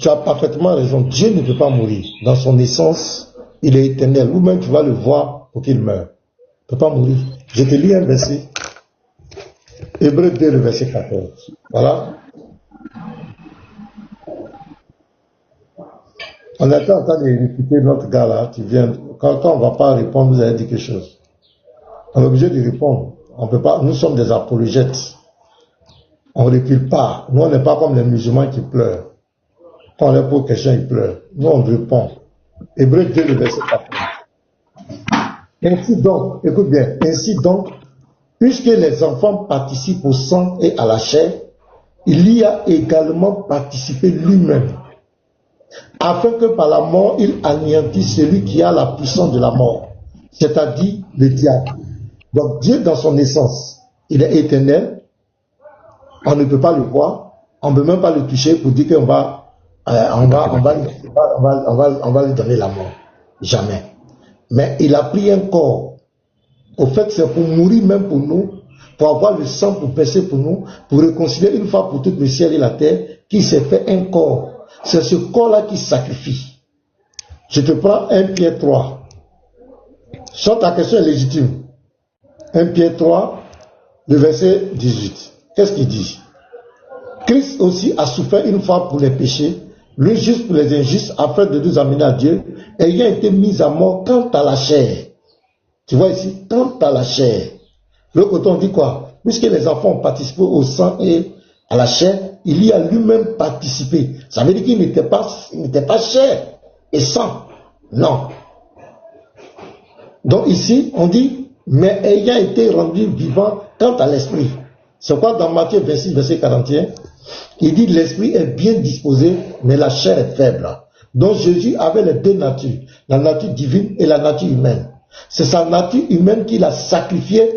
[SPEAKER 2] as parfaitement raison. Dieu ne peut pas mourir. Dans son essence, il est éternel. Ou même tu vas le voir pour qu'il meure. Il ne peut pas mourir. Je te lis un verset. Hébreux 2, le verset 14. Voilà. On était en train de répéter notre gars là. Tu viens. Quand on ne va pas répondre, vous avez dit quelque chose. On est obligé de répondre. On peut pas, nous sommes des apologètes. On ne recule pas. Nous, on n'est pas comme les musulmans qui pleurent. Quand on leur pose question, ils pleurent. Nous, on répond. Hébreux 2, le verset 14. Ainsi donc, écoute bien, ainsi donc, puisque les enfants participent au sang et à la chair, il y a également participé lui-même, afin que par la mort, il anéantisse celui qui a la puissance de la mort, c'est-à-dire le diable. Donc Dieu dans son essence, il est éternel, on ne peut pas le voir, on ne peut même pas le toucher pour dire qu'on va lui donner la mort. Jamais. Mais il a pris un corps. Au fait, c'est pour mourir même pour nous, pour avoir le sang pour passer pour nous, pour réconcilier une fois pour toutes le ciel et la terre, qui s'est fait un corps. C'est ce corps-là qui sacrifie. Je te prends 1 Pierre 3. Soit ta question est légitime. 1 Pierre 3, le verset 18. Qu'est-ce qu'il dit? Christ aussi a souffert une fois pour les péchés, le juste pour les injustes, afin de nous amener à Dieu, ayant été mis à mort quant à la chair. Tu vois ici, quant à la chair. L'autre côté, on dit quoi? Puisque les enfants ont participé au sang et à la chair, il y a lui-même participé. Ça veut dire qu'il n'était pas chair et sang. Non. Donc ici, on dit, mais ayant été rendu vivant quant à l'esprit. C'est quoi dans Matthieu 26, verset 41? Il dit, l'esprit est bien disposé, mais la chair est faible. Donc Jésus avait les deux natures, la nature divine et la nature humaine. C'est sa nature humaine qu'il a sacrifiée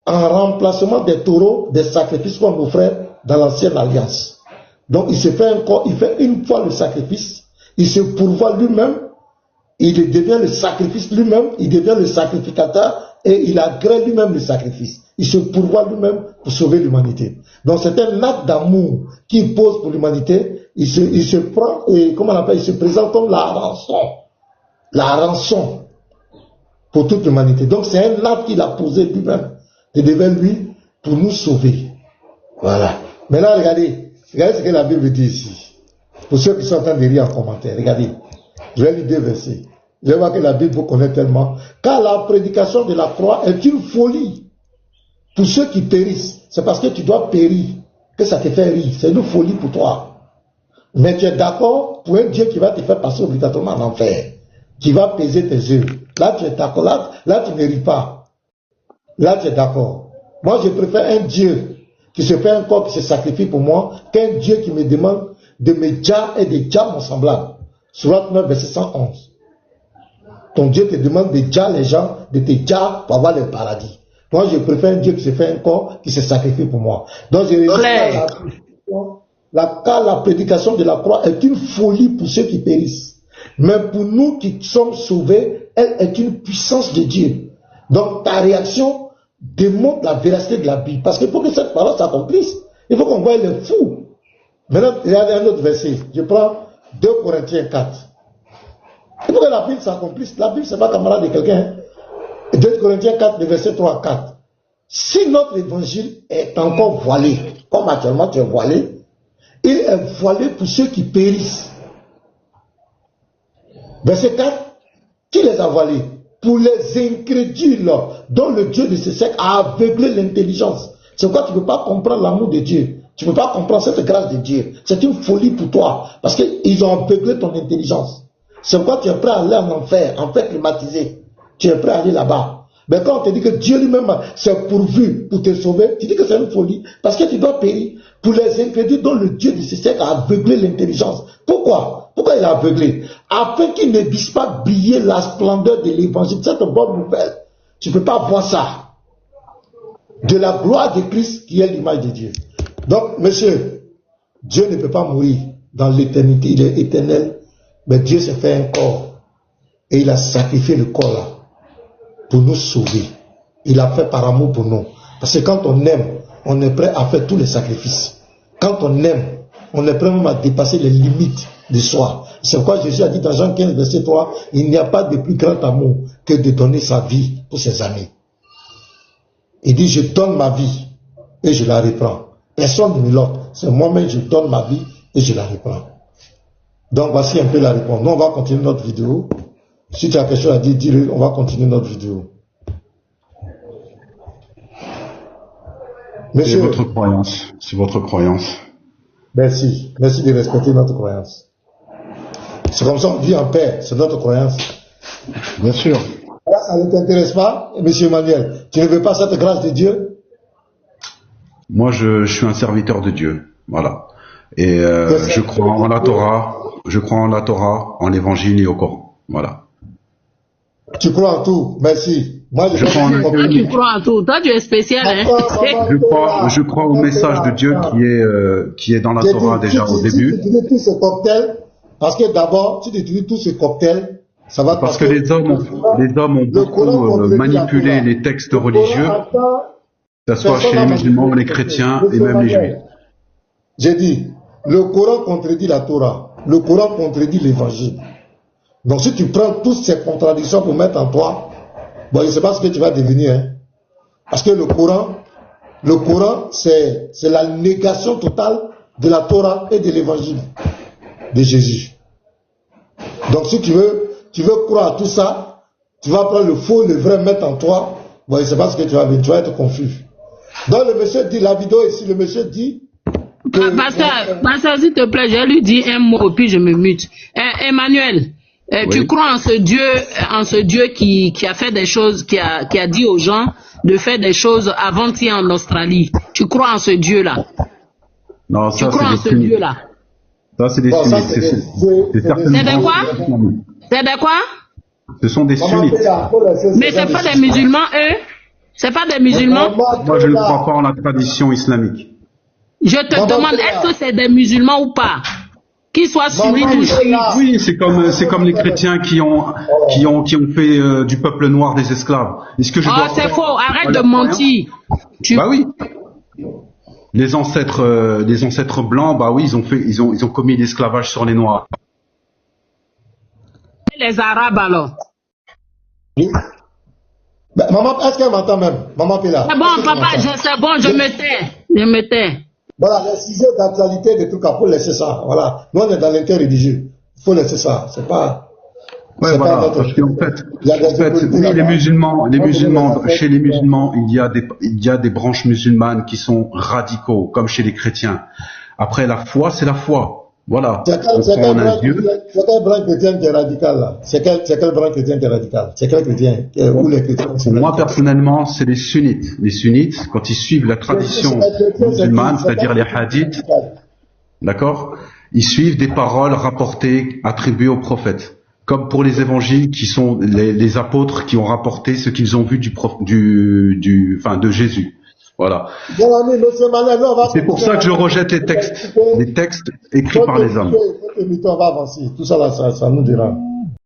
[SPEAKER 2] en remplacement des taureaux, des sacrifices qu'on offrait dans l'ancienne alliance. Donc il se fait encore, il fait une fois le sacrifice, il se pourvoit lui-même, il devient le sacrifice lui-même, il devient le sacrificateur et il agrée lui-même le sacrifice. Il se pourvoit lui-même pour sauver l'humanité. Donc c'est un acte d'amour qu'il pose pour l'humanité. Il se prend, et comment on appelle, il se présente comme la rançon pour toute l'humanité. Donc c'est un acte qu'il a posé lui-même devant lui pour nous sauver. Voilà. Maintenant regardez ce que la Bible dit ici. Pour ceux qui sont en train de lire en commentaire, regardez. Je vais lire deux versets. Je vois que la Bible vous connaît tellement. Car la prédication de la croix est une folie pour ceux qui périssent. C'est parce que tu dois périr que ça te fait rire. C'est une folie pour toi. Mais tu es d'accord pour un Dieu qui va te faire passer obligatoirement en enfer, qui va peser tes yeux. Là, tu es d'accord. Là, tu ne ris pas. Là, tu es d'accord. Moi, je préfère un Dieu qui se fait un corps, qui se sacrifie pour moi, qu'un Dieu qui me demande de me dire et de dire mon semblable. Sourate 9, verset 111. Ton Dieu te demande de dire les gens, de te dire pour avoir le paradis. Moi, je préfère un Dieu qui se fait un corps, qui se sacrifie pour moi. Donc, je résiste la prédication de la croix est une folie pour ceux qui périssent. Mais pour nous qui sommes sauvés, elle est une puissance de Dieu. Donc, ta réaction démontre la véracité de la Bible. Parce que pour que cette parole s'accomplisse, il faut qu'on voie les fous. Maintenant, regardez un autre verset. Je prends 2 Corinthiens 4. Il faut que la Bible s'accomplisse. La Bible, c'est pas camarade de quelqu'un. 2 Corinthiens 4, le verset 3 à 4. Si notre évangile est encore voilé, comme actuellement tu es voilé, il est voilé pour ceux qui périssent. Verset 4, qui les a voilés? Pour les incrédules, dont le Dieu de ce siècle a aveuglé l'intelligence. C'est pourquoi tu ne peux pas comprendre l'amour de Dieu. Tu ne peux pas comprendre cette grâce de Dieu. C'est une folie pour toi. Parce qu'ils ont aveuglé ton intelligence. C'est pourquoi tu es prêt à aller en enfer climatisé. Tu es prêt à aller là-bas. Mais quand on te dit que Dieu lui-même s'est pourvu pour te sauver, tu dis que c'est une folie. Parce que tu dois périr pour les incrédules dont le Dieu de ce siècle a aveuglé l'intelligence. Pourquoi? Pourquoi il a aveuglé? Afin qu'ils ne puissent pas briller la splendeur de l'évangile. C'est une bonne nouvelle. Tu ne peux pas voir ça. De la gloire de Christ qui est l'image de Dieu. Donc, monsieur, Dieu ne peut pas mourir dans l'éternité. Il est éternel. Mais Dieu s'est fait un corps. Et il a sacrifié le corps là pour nous sauver. Il a fait par amour pour nous. Parce que quand on aime, on est prêt à faire tous les sacrifices. Quand on aime, on est prêt même à dépasser les limites de soi. C'est pourquoi Jésus a dit dans Jean 15, verset 3, il n'y a pas de plus grand amour que de donner sa vie pour ses amis. Il dit, je donne ma vie et je la reprends. Personne ne l'autre. C'est moi-même, je donne ma vie et je la reprends. Donc voici un peu la réponse. Nous, on va continuer notre vidéo. Si tu as quelque chose à dire, dis-le, on va continuer notre vidéo.
[SPEAKER 10] C'est votre croyance. C'est votre croyance.
[SPEAKER 2] Merci. Merci de respecter notre croyance. C'est comme ça on vit en paix. C'est notre croyance.
[SPEAKER 10] Bien sûr.
[SPEAKER 2] Ça ne t'intéresse pas, monsieur Emmanuel? Tu ne veux pas cette grâce de Dieu?
[SPEAKER 10] Moi, je suis un serviteur de Dieu. Voilà. Et je crois en la Torah. Je crois en la Torah, en l'évangile et au Coran. Voilà.
[SPEAKER 2] Tu crois en tout? Merci. Moi,
[SPEAKER 3] je crois en tout. Tu crois en tout. Toi, tu es spécial, hein?
[SPEAKER 10] Je crois au message de Dieu qui est dans la Torah déjà au début.
[SPEAKER 2] Si tu dis tous ces cocktails, parce que d'abord, si tu dis tous ces cocktails, ça va.
[SPEAKER 10] Parce que les hommes ont beaucoup manipulé les textes religieux, que ce soit chez les musulmans, les chrétiens et même les juifs.
[SPEAKER 2] J'ai dit, le Coran contredit la Torah. Le Coran contredit l'évangile. Donc si tu prends toutes ces contradictions pour mettre en toi, bon, je ne sais pas ce que tu vas devenir. Hein. Parce que le Coran, c'est la négation totale de la Torah et de l'évangile de Jésus. Donc si tu veux croire à tout ça, tu vas prendre le faux, le vrai, mettre en toi. Bon, je ne sais pas ce que tu vas être confus. Donc le monsieur dit, la vidéo ici, le monsieur dit,
[SPEAKER 3] Pasteur, s'il te plaît, je lui dis un mot, puis je me mute. Emmanuel, Tu
[SPEAKER 10] Oui.
[SPEAKER 3] crois en ce Dieu qui a fait des choses, qui a dit aux gens de faire des choses avant-hier en Australie. Tu crois en ce Dieu-là?
[SPEAKER 10] Non,
[SPEAKER 3] Tu
[SPEAKER 10] ça
[SPEAKER 3] crois en
[SPEAKER 10] c'est
[SPEAKER 3] ce
[SPEAKER 10] des sunnites.
[SPEAKER 3] Dieu-là?
[SPEAKER 10] Ça c'est des
[SPEAKER 2] Bon, ça,
[SPEAKER 10] sunnites.
[SPEAKER 2] c'est
[SPEAKER 10] C'est certaines
[SPEAKER 3] C'est de quoi?
[SPEAKER 10] branches islamiques.
[SPEAKER 3] C'est de quoi?
[SPEAKER 10] Ce sont des
[SPEAKER 2] Maman
[SPEAKER 10] sunnites.
[SPEAKER 2] Péla, faut laisser
[SPEAKER 3] Mais
[SPEAKER 2] ces gens
[SPEAKER 3] c'est pas
[SPEAKER 2] de
[SPEAKER 3] des musulmans, eux? C'est pas des musulmans?
[SPEAKER 10] Moi, je ne crois pas en la tradition islamique.
[SPEAKER 3] Je te
[SPEAKER 2] Maman
[SPEAKER 3] demande,
[SPEAKER 2] Péla.
[SPEAKER 3] est-ce que c'est des musulmans ou pas? Qu'ils soient sunnites ou chiites.
[SPEAKER 10] Oui, c'est comme les chrétiens qui ont fait du peuple noir des esclaves. Est-ce que je dois
[SPEAKER 3] Oh, c'est
[SPEAKER 10] croire
[SPEAKER 3] faux, arrête
[SPEAKER 10] à
[SPEAKER 3] de
[SPEAKER 10] leurs croyances?
[SPEAKER 3] mentir.
[SPEAKER 10] Bah oui. Les ancêtres blancs, bah oui, ils ont commis l'esclavage sur les noirs.
[SPEAKER 3] Les Arabes alors.
[SPEAKER 2] Ben, maman, est-ce qu'elle m'entend même? Maman Péla.
[SPEAKER 3] C'est bon,
[SPEAKER 2] est-ce que tu
[SPEAKER 3] papa,
[SPEAKER 2] m'entends?
[SPEAKER 3] c'est bon, je me tais. Je me tais.
[SPEAKER 2] Voilà, les sujets d'actualité de tout cas, faut laisser ça. Voilà. Nous, on est dans l'interreligieux. Il faut laisser ça. C'est pas.
[SPEAKER 10] Ouais,
[SPEAKER 2] c'est
[SPEAKER 10] voilà.
[SPEAKER 2] pas notre.
[SPEAKER 10] Parce qu'en fait,
[SPEAKER 2] Il y a des politiques
[SPEAKER 10] oui,
[SPEAKER 2] là-bas.
[SPEAKER 10] chez les musulmans, il y a des branches musulmanes qui sont radicaux, comme chez les chrétiens. Après, la foi, c'est la foi. Voilà.
[SPEAKER 2] C'est
[SPEAKER 10] On
[SPEAKER 2] quel
[SPEAKER 10] croit en un Dieu.
[SPEAKER 2] branche chrétien qui est radical là? C'est quel branche chrétien qui est radical? C'est quel chrétien? Où les chrétiens sont
[SPEAKER 10] Pour moi,
[SPEAKER 2] radicaux?
[SPEAKER 10] personnellement, c'est les sunnites. Les sunnites, quand ils suivent la tradition musulmane, c'est-à-dire les hadiths, d'accord, ils suivent des paroles rapportées, attribuées aux prophètes. Comme pour les évangiles, qui sont les apôtres qui ont rapporté ce qu'ils ont vu de Jésus. Voilà.
[SPEAKER 2] Bon ami, monsieur Manel, là, on va.
[SPEAKER 10] C'est pour ça que je rejette les textes écrits par les hommes.
[SPEAKER 2] On va avancer. Tout ça là, ça nous dira.